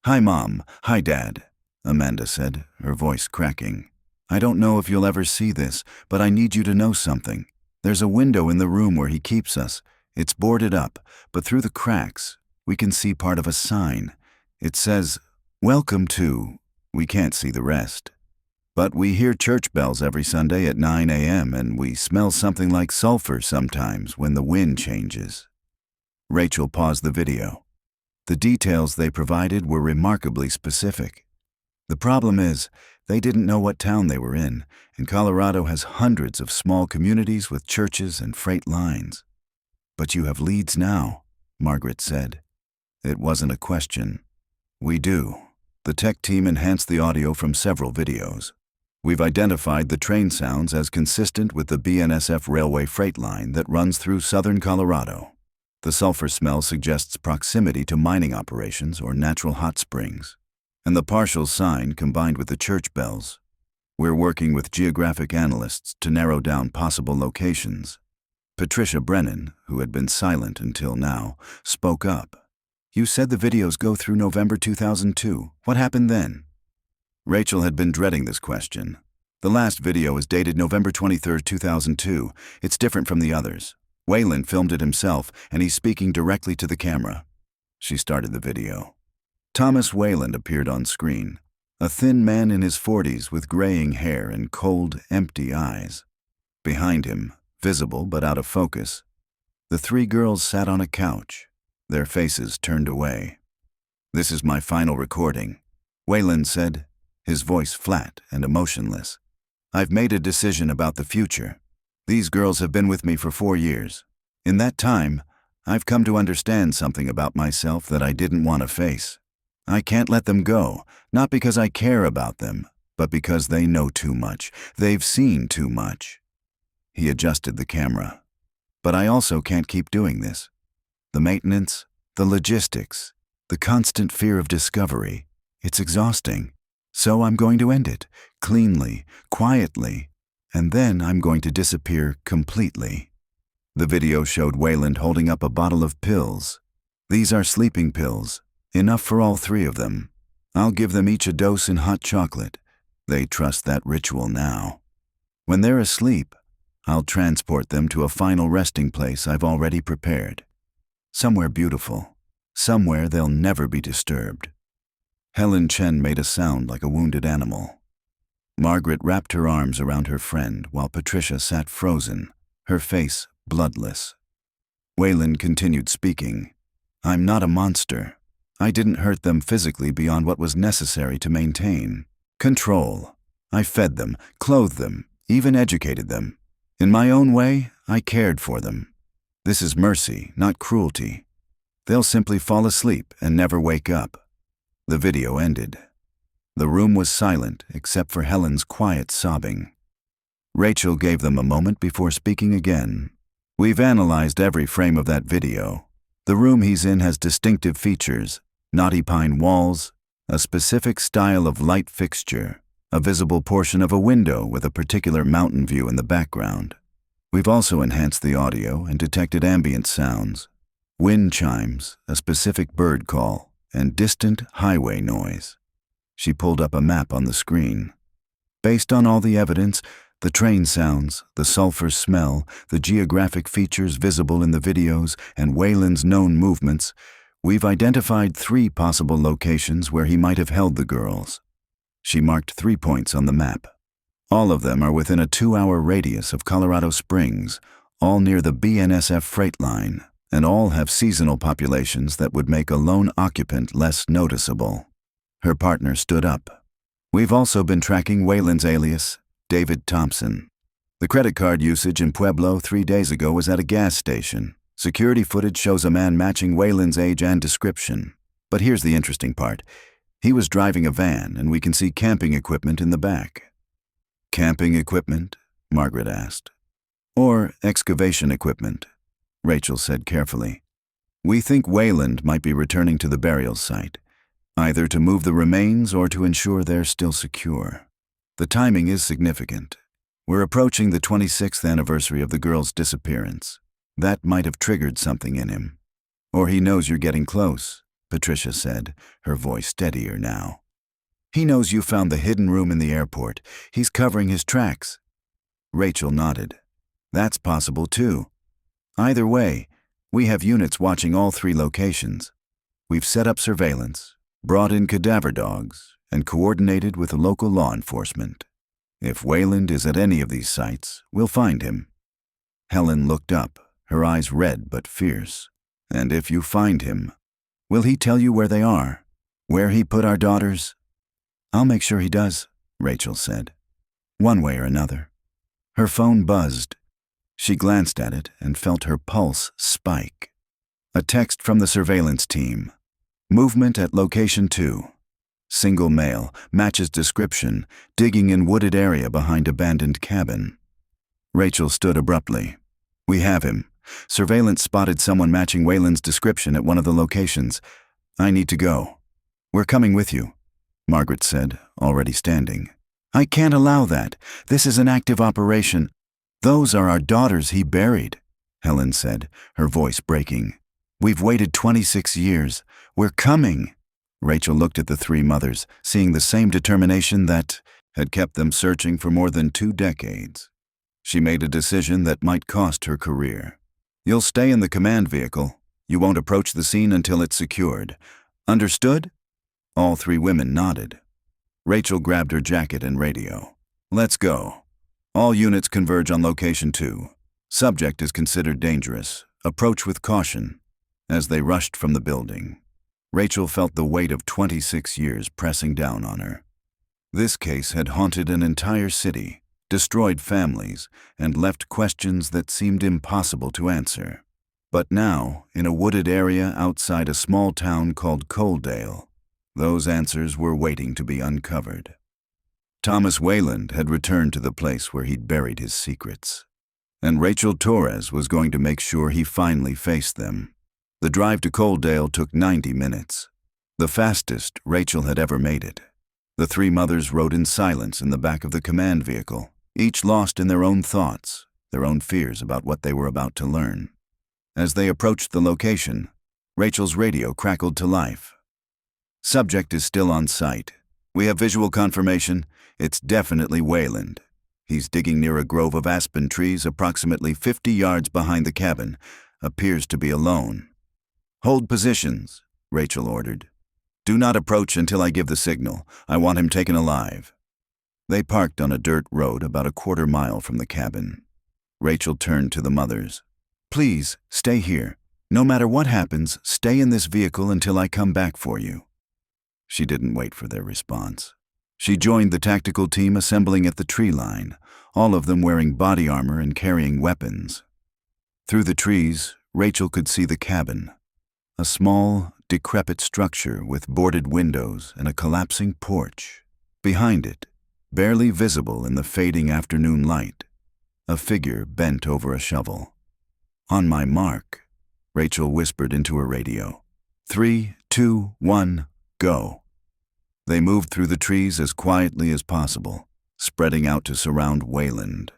A: Hi, Mom. Hi, Dad, Amanda said, her voice cracking. I don't know if you'll ever see this, but I need you to know something. There's a window in the room where he keeps us. It's boarded up, but through the cracks, we can see part of a sign. It says, "Welcome to," we can't see the rest. But we hear church bells every Sunday at 9 a.m. and we smell something like sulfur sometimes when the wind changes. Rachel paused the video. The details they provided were remarkably specific. The problem is, they didn't know what town they were in, and Colorado has hundreds of small communities with churches and freight lines. But you have leads now, Margaret said. It wasn't a question. We do. The tech team enhanced the audio from several videos. We've identified the train sounds as consistent with the BNSF railway freight line that runs through southern Colorado. The sulfur smell suggests proximity to mining operations or natural hot springs. And the partial sign combined with the church bells. We're working with geographic analysts to narrow down possible locations. Patricia Brennan, who had been silent until now, spoke up. You said the videos go through November 2002. What happened then? Rachel had been dreading this question. The last video is dated November 23, 2002. It's different from the others. Wayland filmed it himself, and he's speaking directly to the camera. She started the video. Thomas Wayland appeared on screen, a thin man in his 40s with graying hair and cold, empty eyes. Behind him, visible but out of focus, the three girls sat on a couch, their faces turned away. This is my final recording, Wayland said, his voice flat and emotionless. I've made a decision about the future. These girls have been with me for 4 years. In that time, I've come to understand something about myself that I didn't want to face. I can't let them go, not because I care about them, but because they know too much. They've seen too much. He adjusted the camera. But I also can't keep doing this. The maintenance, the logistics, the constant fear of discovery, it's exhausting. So I'm going to end it, cleanly, quietly, and then I'm going to disappear completely. The video showed Wayland holding up a bottle of pills. These are sleeping pills, enough for all three of them. I'll give them each a dose in hot chocolate. They trust that ritual now. When they're asleep, I'll transport them to a final resting place I've already prepared. Somewhere beautiful, somewhere they'll never be disturbed. Helen Chen made a sound like a wounded animal. Margaret wrapped her arms around her friend while Patricia sat frozen, her face bloodless. Wayland continued speaking. I'm not a monster. I didn't hurt them physically beyond what was necessary to maintain control. I fed them, clothed them, even educated them. In my own way, I cared for them. This is mercy, not cruelty. They'll simply fall asleep and never wake up. The video ended. The room was silent except for Helen's quiet sobbing. Rachel gave them a moment before speaking again. We've analyzed every frame of that video. The room he's in has distinctive features: knotty pine walls, a specific style of light fixture, a visible portion of a window with a particular mountain view in the background. We've also enhanced the audio and detected ambient sounds, wind chimes, a specific bird call, and distant highway noise. She pulled up a map on the screen. Based on all the evidence, the train sounds, the sulfur smell, the geographic features visible in the videos, and Wayland's known movements, we've identified 3 possible locations where he might have held the girls. She marked 3 points on the map. All of them are within a 2-hour radius of Colorado Springs, all near the BNSF freight line, and all have seasonal populations that would make a lone occupant less noticeable. Her partner stood up. We've also been tracking Wayland's alias, David Thompson. The credit card usage in Pueblo 3 days ago was at a gas station. Security footage shows a man matching Wayland's age and description. But here's the interesting part. He was driving a van, and we can see camping equipment in the back. Camping equipment? Margaret asked. Or excavation equipment, Rachel said carefully. We think Wayland might be returning to the burial site, either to move the remains or to ensure they're still secure. The timing is significant. We're approaching the 26th anniversary of the girl's disappearance. That might have triggered something in him. Or he knows you're getting close, Patricia said, her voice steadier now. He knows you found the hidden room in the airport. He's covering his tracks. Rachel nodded. That's possible too. Either way, we have units watching all 3 locations. We've set up surveillance, brought in cadaver dogs, and coordinated with local law enforcement. If Wayland is at any of these sites, we'll find him. Helen looked up, her eyes red but fierce. And if you find him, will he tell you where they are? Where he put our daughters? I'll make sure he does, Rachel said. One way or another. Her phone buzzed. She glanced at it and felt her pulse spike. A text from the surveillance team. Movement at location 2. Single male, matches description, digging in wooded area behind abandoned cabin. Rachel stood abruptly. We have him. Surveillance spotted someone matching Wayland's description at one of the locations. I need to go. We're coming with you, Margaret said, already standing. I can't allow that. This is an active operation. Those are our daughters he buried, Helen said, her voice breaking. We've waited 26 years. We're coming. Rachel looked at the 3 mothers, seeing the same determination that had kept them searching for more than 2 decades. She made a decision that might cost her career. You'll stay in the command vehicle. You won't approach the scene until it's secured. Understood? All 3 women nodded. Rachel grabbed her jacket and radio. Let's go. All units converge on location 2. Subject is considered dangerous. Approach with caution. As they rushed from the building, Rachel felt the weight of 26 years pressing down on her. This case had haunted an entire city, destroyed families, and left questions that seemed impossible to answer. But now, in a wooded area outside a small town called Coaldale, those answers were waiting to be uncovered. Thomas Wayland had returned to the place where he'd buried his secrets, and Rachel Torres was going to make sure he finally faced them. The drive to Coaldale took 90 minutes, the fastest Rachel had ever made it. The three mothers rode in silence in the back of the command vehicle, each lost in their own thoughts, their own fears about what they were about to learn. As they approached the location, Rachel's radio crackled to life. "Subject is still on site. We have visual confirmation. It's definitely Wayland. He's digging near a grove of aspen trees approximately 50 yards behind the cabin. Appears to be alone." "Hold positions," Rachel ordered. "Do not approach until I give the signal. I want him taken alive." They parked on a dirt road about a quarter-mile from the cabin. Rachel turned to the mothers. "Please, stay here. No matter what happens, stay in this vehicle until I come back for you." She didn't wait for their response. She joined the tactical team assembling at the tree line, all of them wearing body armor and carrying weapons. Through the trees, Rachel could see the cabin. A small, decrepit structure with boarded windows and a collapsing porch. Behind it, barely visible in the fading afternoon light, a figure bent over a shovel. "On my mark," Rachel whispered into her radio. 3, 2, 1, go." They moved through the trees as quietly as possible, spreading out to surround Wayland.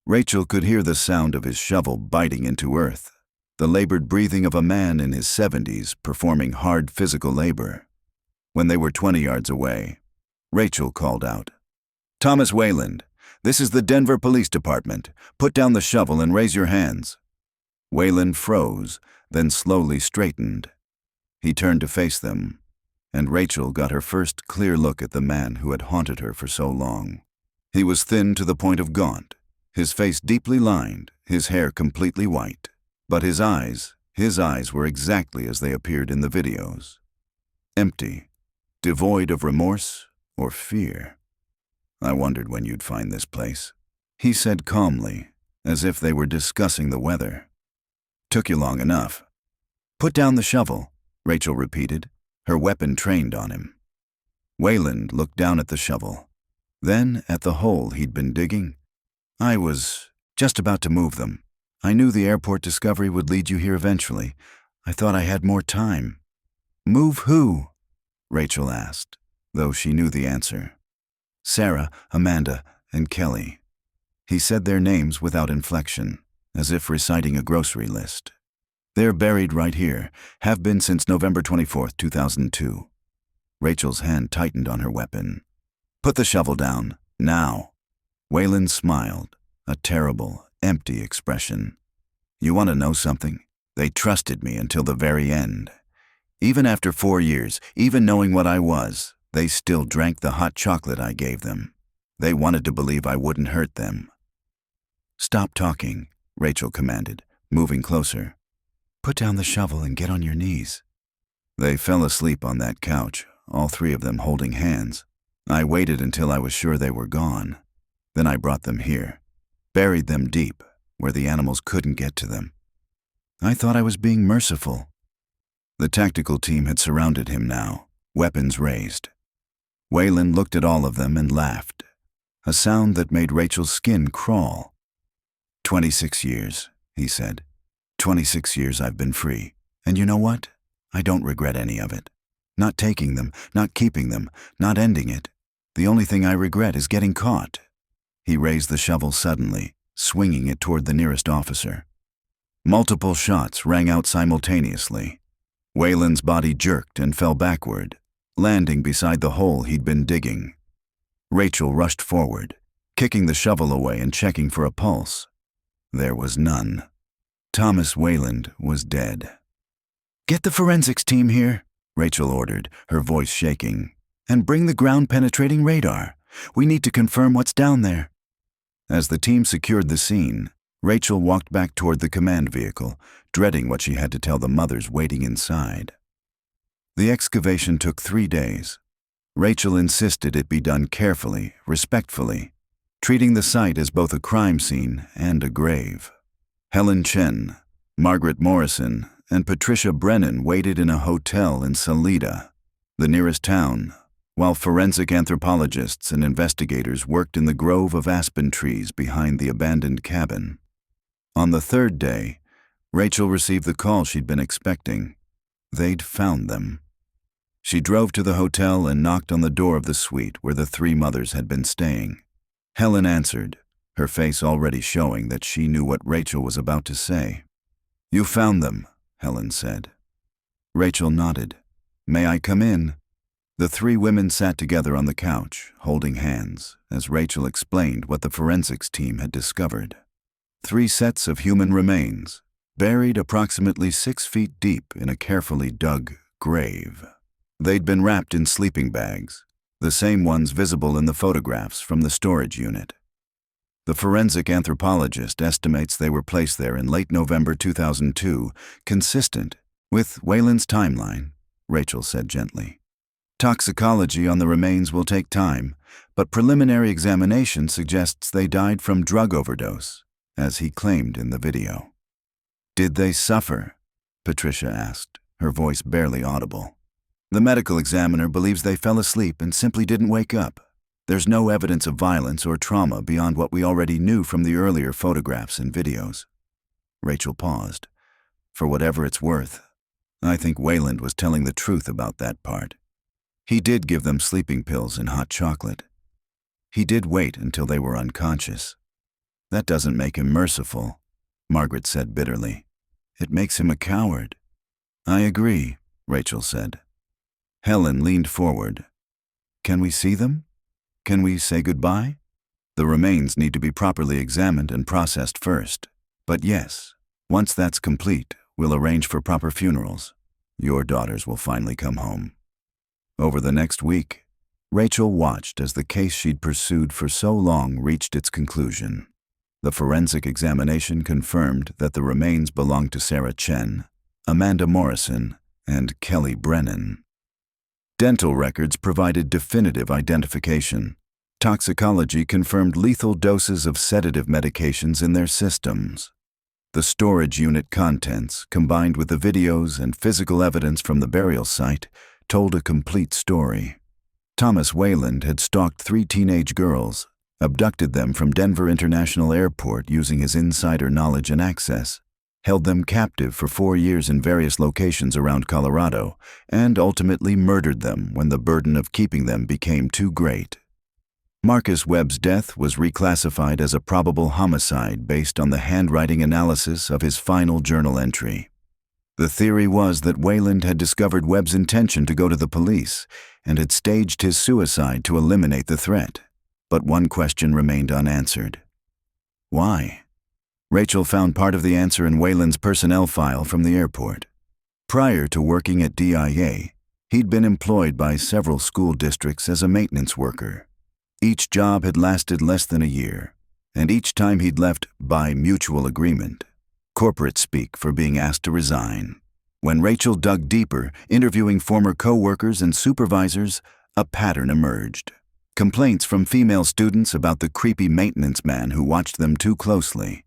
A: Rachel could hear the sound of his shovel biting into earth, the labored breathing of a man in his 70s performing hard physical labor. When they were 20 yards away, Rachel called out, "Thomas Wayland, this is the Denver Police Department. Put down the shovel and raise your hands." Wayland froze, then slowly straightened. He turned to face them, and Rachel got her first clear look at the man who had haunted her for so long. He was thin to the point of gaunt, his face deeply lined, his hair completely white. But his eyes were exactly as they appeared in the videos. Empty, devoid of remorse or fear. "I wondered when you'd find this place," he said calmly, as if they were discussing the weather. "Took you long enough." "Put down the shovel," Rachel repeated, her weapon trained on him. Wayland looked down at the shovel, then at the hole he'd been digging. "I was just about to move them. I knew the airport discovery would lead you here eventually. I thought I had more time." "Move who?" Rachel asked, though she knew the answer. "Sarah, Amanda, and Kelly." He said their names without inflection, as if reciting a grocery list. "They're buried right here, have been since November 24th, 2002. Rachel's hand tightened on her weapon. "Put the shovel down, now." Wayland smiled, a terrible, empty expression. "You want to know something? They trusted me until the very end. Even after 4 years, even knowing what I was, they still drank the hot chocolate I gave them. They wanted to believe I wouldn't hurt them." "Stop talking," Rachel commanded, moving closer. "Put down the shovel and get on your knees." They fell asleep on that couch, all three of them holding hands. I waited until I was sure they were gone. Then I brought them here, buried them deep, where the animals couldn't get to them. I thought I was being merciful. The tactical team had surrounded him now, weapons raised. Wayland looked at all of them and laughed, a sound that made Rachel's skin crawl. 26 years, he said. 26 years I've been free. And you know what? I don't regret any of it. Not taking them, not keeping them, not ending it. The only thing I regret is getting caught." He raised the shovel suddenly, swinging it toward the nearest officer. Multiple shots rang out simultaneously. Wayland's body jerked and fell backward, landing beside the hole he'd been digging. Rachel rushed forward, kicking the shovel away and checking for a pulse. There was none. Thomas Wayland was dead. "Get the forensics team here," Rachel ordered, her voice shaking. "And bring the ground-penetrating radar. We need to confirm what's down there." As the team secured the scene, Rachel walked back toward the command vehicle, dreading what she had to tell the mothers waiting inside. The excavation took 3 days. Rachel insisted it be done carefully, respectfully, treating the site as both a crime scene and a grave. Helen Chen, Margaret Morrison, and Patricia Brennan waited in a hotel in Salida, the nearest town, while forensic anthropologists and investigators worked in the grove of aspen trees behind the abandoned cabin. On the 3rd day, Rachel received the call she'd been expecting. They'd found them. She drove to the hotel and knocked on the door of the suite where the three mothers had been staying. Helen answered, her face already showing that she knew what Rachel was about to say. "You found them," Helen said. Rachel nodded. "May I come in?" The three women sat together on the couch, holding hands, as Rachel explained what the forensics team had discovered. 3 sets of human remains, buried approximately 6 feet deep in a carefully dug grave. They'd been wrapped in sleeping bags, the same ones visible in the photographs from the storage unit. The forensic anthropologist estimates they were placed there in late November 2002, consistent with Wayland's timeline, Rachel said gently. Toxicology on the remains will take time, but preliminary examination suggests they died from drug overdose, as he claimed in the video. "Did they suffer?" Patricia asked, her voice barely audible. "The medical examiner believes they fell asleep and simply didn't wake up. There's no evidence of violence or trauma beyond what we already knew from the earlier photographs and videos." Rachel paused. "For whatever it's worth, I think Wayland was telling the truth about that part. He did give them sleeping pills and hot chocolate. He did wait until they were unconscious. That doesn't make him merciful," Margaret said bitterly. "It makes him a coward." "I agree," Rachel said. Helen leaned forward. "Can we see them? Can we say goodbye? The remains need to be properly examined and processed first. But yes, once that's complete, we'll arrange for proper funerals. Your daughters will finally come home." Over the next week, Rachel watched as the case she'd pursued for so long reached its conclusion. The forensic examination confirmed that the remains belonged to Sarah Chen, Amanda Morrison, and Kelly Brennan. Dental records provided definitive identification. Toxicology confirmed lethal doses of sedative medications in their systems. The storage unit contents, combined with the videos and physical evidence from the burial site, told a complete story. Thomas Wayland had stalked 3 teenage girls, abducted them from Denver International Airport using his insider knowledge and access, held them captive for 4 years in various locations around Colorado, and ultimately murdered them when the burden of keeping them became too great. Marcus Webb's death was reclassified as a probable homicide based on the handwriting analysis of his final journal entry. The theory was that Wayland had discovered Webb's intention to go to the police and had staged his suicide to eliminate the threat. But one question remained unanswered. Why? Rachel found part of the answer in Wayland's personnel file from the airport. Prior to working at DIA, he'd been employed by several school districts as a maintenance worker. Each job had lasted less than a year, and each time he'd left by mutual agreement. Corporate speak for being asked to resign. When Rachel dug deeper, interviewing former co-workers and supervisors, a pattern emerged. Complaints from female students about the creepy maintenance man who watched them too closely.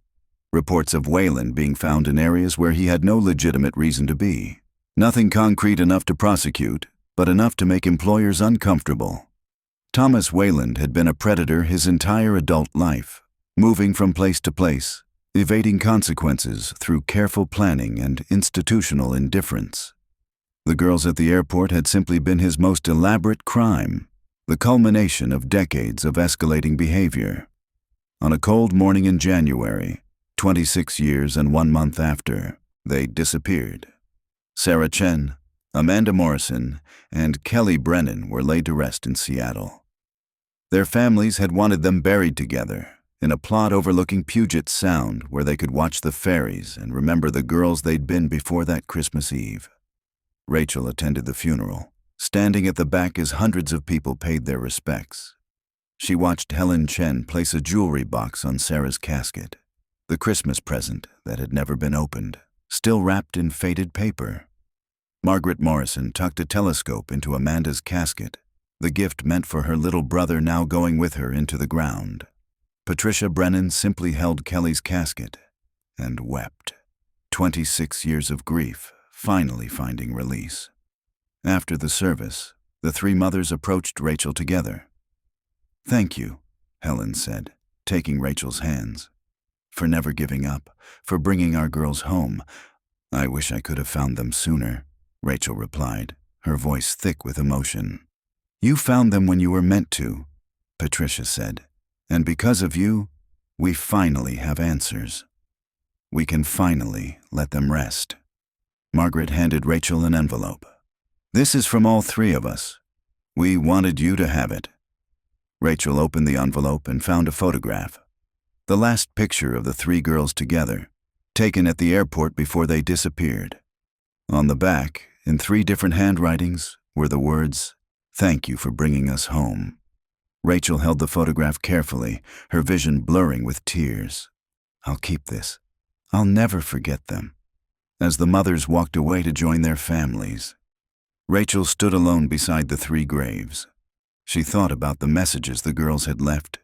A: Reports of Wayland being found in areas where he had no legitimate reason to be. Nothing concrete enough to prosecute, but enough to make employers uncomfortable. Thomas Wayland had been a predator his entire adult life, moving from place to place, evading consequences through careful planning and institutional indifference. The girls at the airport had simply been his most elaborate crime, the culmination of decades of escalating behavior. On a cold morning in January, 26 years and 1 month after, they disappeared. Sarah Chen, Amanda Morrison, and Kelly Brennan were laid to rest in Seattle. Their families had wanted them buried together, in a plot overlooking Puget Sound where they could watch the ferries and remember the girls they'd been before that Christmas Eve. Rachel attended the funeral, standing at the back as hundreds of people paid their respects. She watched Helen Chen place a jewelry box on Sarah's casket, the Christmas present that had never been opened, still wrapped in faded paper. Margaret Morrison tucked a telescope into Amanda's casket, the gift meant for her little brother now going with her into the ground. Patricia Brennan simply held Kelly's casket and wept. 26 years of grief, finally finding release. After the service, the 3 mothers approached Rachel together. "Thank you," Helen said, taking Rachel's hands. "For never giving up, for bringing our girls home. I wish I could have found them sooner," Rachel replied, her voice thick with emotion. "You found them when you were meant to," Patricia said. "And because of you, we finally have answers. We can finally let them rest." Margaret handed Rachel an envelope. "This is from all three of us. We wanted you to have it." Rachel opened the envelope and found a photograph. The last picture of the three girls together, taken at the airport before they disappeared. On the back, in 3 different handwritings, were the words, "Thank you for bringing us home." Rachel held the photograph carefully, her vision blurring with tears. "I'll keep this. I'll never forget them." As the mothers walked away to join their families, Rachel stood alone beside the 3 graves. She thought about the messages the girls had left,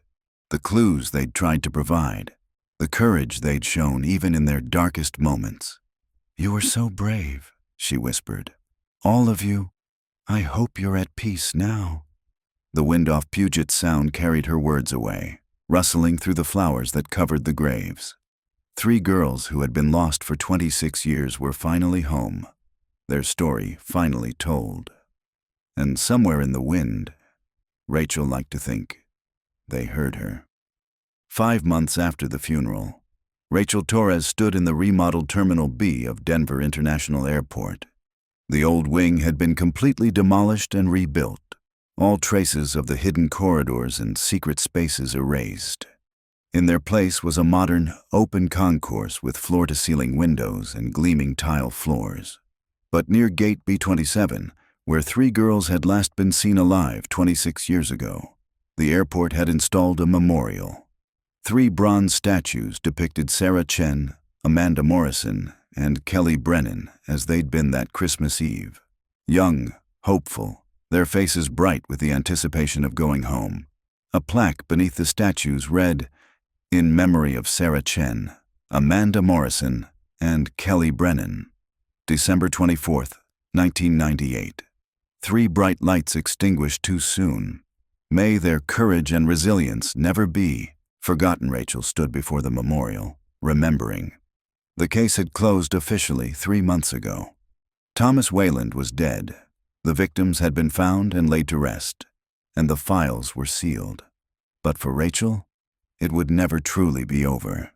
A: the clues they'd tried to provide, the courage they'd shown even in their darkest moments. "You were so brave," she whispered. "All of you. I hope you're at peace now." The wind off Puget Sound carried her words away, rustling through the flowers that covered the graves. 3 girls who had been lost for 26 years were finally home, their story finally told. And somewhere in the wind, Rachel liked to think, they heard her. 5 months after the funeral, Rachel Torres stood in the remodeled Terminal B of Denver International Airport. The old wing had been completely demolished and rebuilt, all traces of the hidden corridors and secret spaces erased. In their place was a modern, open concourse with floor-to-ceiling windows and gleaming tile floors. But near Gate B27, where 3 girls had last been seen alive 26 years ago, the airport had installed a memorial. 3 bronze statues depicted Sarah Chen, Amanda Morrison, and Kelly Brennan as they'd been that Christmas Eve. Young, hopeful, their faces bright with the anticipation of going home. A plaque beneath the statues read, "In memory of Sarah Chen, Amanda Morrison, and Kelly Brennan. December 24th, 1998. 3 bright lights extinguished too soon. May their courage and resilience never be forgotten." Rachel stood before the memorial, remembering. The case had closed officially 3 months ago. Thomas Wayland was dead. The victims had been found and laid to rest, and the files were sealed. But for Rachel, it would never truly be over.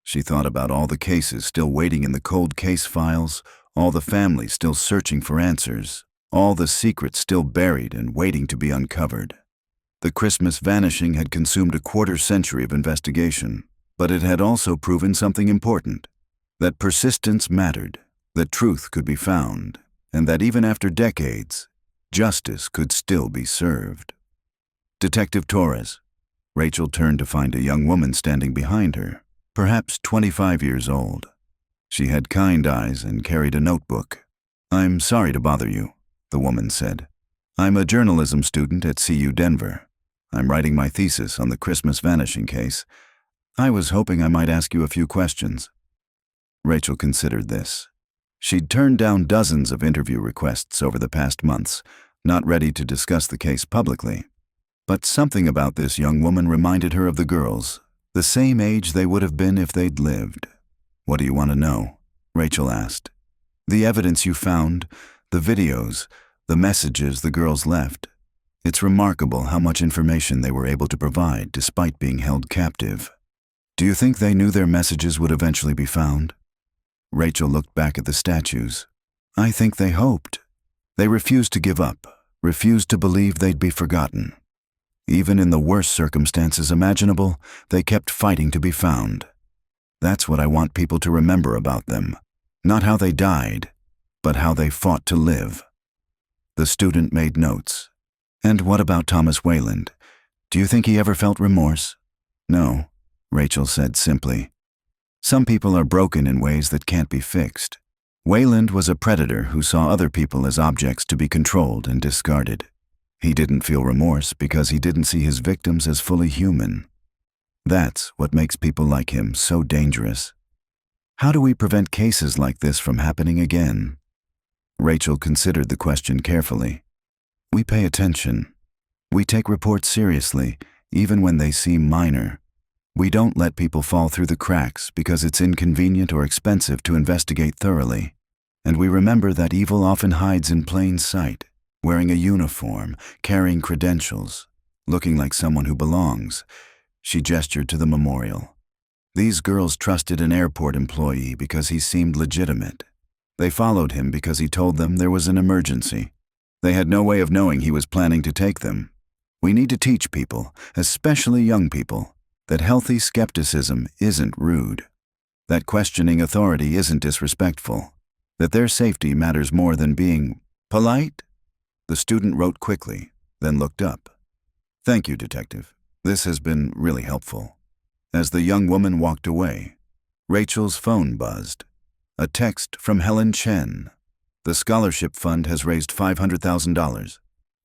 A: She thought about all the cases still waiting in the cold case files, all the families still searching for answers, all the secrets still buried and waiting to be uncovered. The Christmas Vanishing had consumed a quarter-century of investigation, but it had also proven something important, that persistence mattered, that truth could be found, and that even after decades, justice could still be served. "Detective Torres." Rachel turned to find a young woman standing behind her, perhaps 25 years old. She had kind eyes and carried a notebook. "I'm sorry to bother you," the woman said. "I'm a journalism student at CU Denver. I'm writing my thesis on the Christmas Vanishing case. I was hoping I might ask you a few questions." Rachel considered this. She'd turned down dozens of interview requests over the past months, not ready to discuss the case publicly. But something about this young woman reminded her of the girls, the same age they would have been if they'd lived. "What do you want to know?" Rachel asked. "The evidence you found, the videos, the messages the girls left. It's remarkable how much information they were able to provide despite being held captive. Do you think they knew their messages would eventually be found?" Rachel looked back at the statues. "I think they hoped. They refused to give up, refused to believe they'd be forgotten. Even in the worst circumstances imaginable, they kept fighting to be found. That's what I want people to remember about them. Not how they died, but how they fought to live." The student made notes. "And what about Thomas Wayland? Do you think he ever felt remorse?" "No," Rachel said simply. "Some people are broken in ways that can't be fixed. Wayland was a predator who saw other people as objects to be controlled and discarded. He didn't feel remorse because he didn't see his victims as fully human. That's what makes people like him so dangerous. How do we prevent cases like this from happening again?" Rachel considered the question carefully. "We pay attention. We take reports seriously, even when they seem minor. We don't let people fall through the cracks because it's inconvenient or expensive to investigate thoroughly. And we remember that evil often hides in plain sight, wearing a uniform, carrying credentials, looking like someone who belongs. She gestured to the memorial. These girls trusted an airport employee because he seemed legitimate. They followed him because he told them there was an emergency. They had no way of knowing he was planning to take them. We need to teach people, especially young people, that healthy skepticism isn't rude, that questioning authority isn't disrespectful, that their safety matters more than being polite. The student wrote quickly, then looked up. "Thank you, Detective. This has been really helpful." As the young woman walked away, Rachel's phone buzzed. A text from Helen Chen. "The scholarship fund has raised $500,000.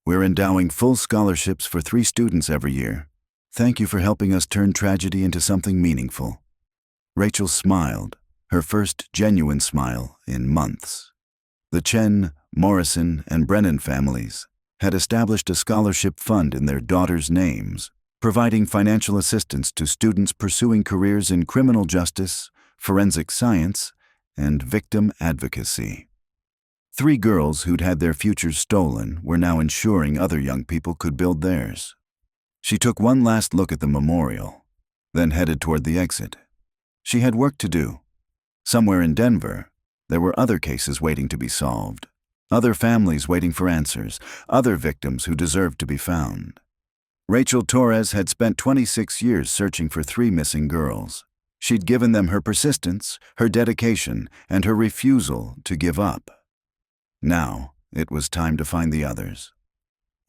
A: We're endowing full scholarships for 3 students every year. Thank you for helping us turn tragedy into something meaningful." Rachel smiled, her first genuine smile in months. The Chen, Morrison, and Brennan families had established a scholarship fund in their daughters' names, providing financial assistance to students pursuing careers in criminal justice, forensic science, and victim advocacy. 3 girls who'd had their futures stolen were now ensuring other young people could build theirs. She took one last look at the memorial, then headed toward the exit. She had work to do. Somewhere in Denver, there were other cases waiting to be solved, other families waiting for answers, other victims who deserved to be found. Rachel Torres had spent 26 years searching for 3 missing girls. She'd given them her persistence, her dedication, and her refusal to give up. Now, it was time to find the others.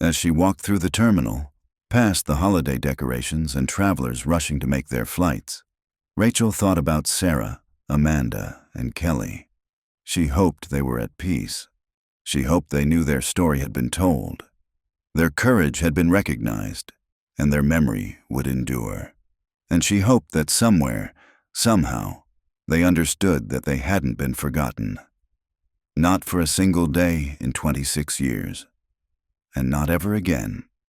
A: As she walked through the terminal, past the holiday decorations and travelers rushing to make their flights, Rachel thought about Sarah, Amanda, and Kelly. She hoped they were at peace. She hoped they knew their story had been told. Their courage had been recognized, and their memory would endure. And she hoped that somewhere, somehow, they understood that they hadn't been forgotten. Not for a single day in 26 years, and not ever again.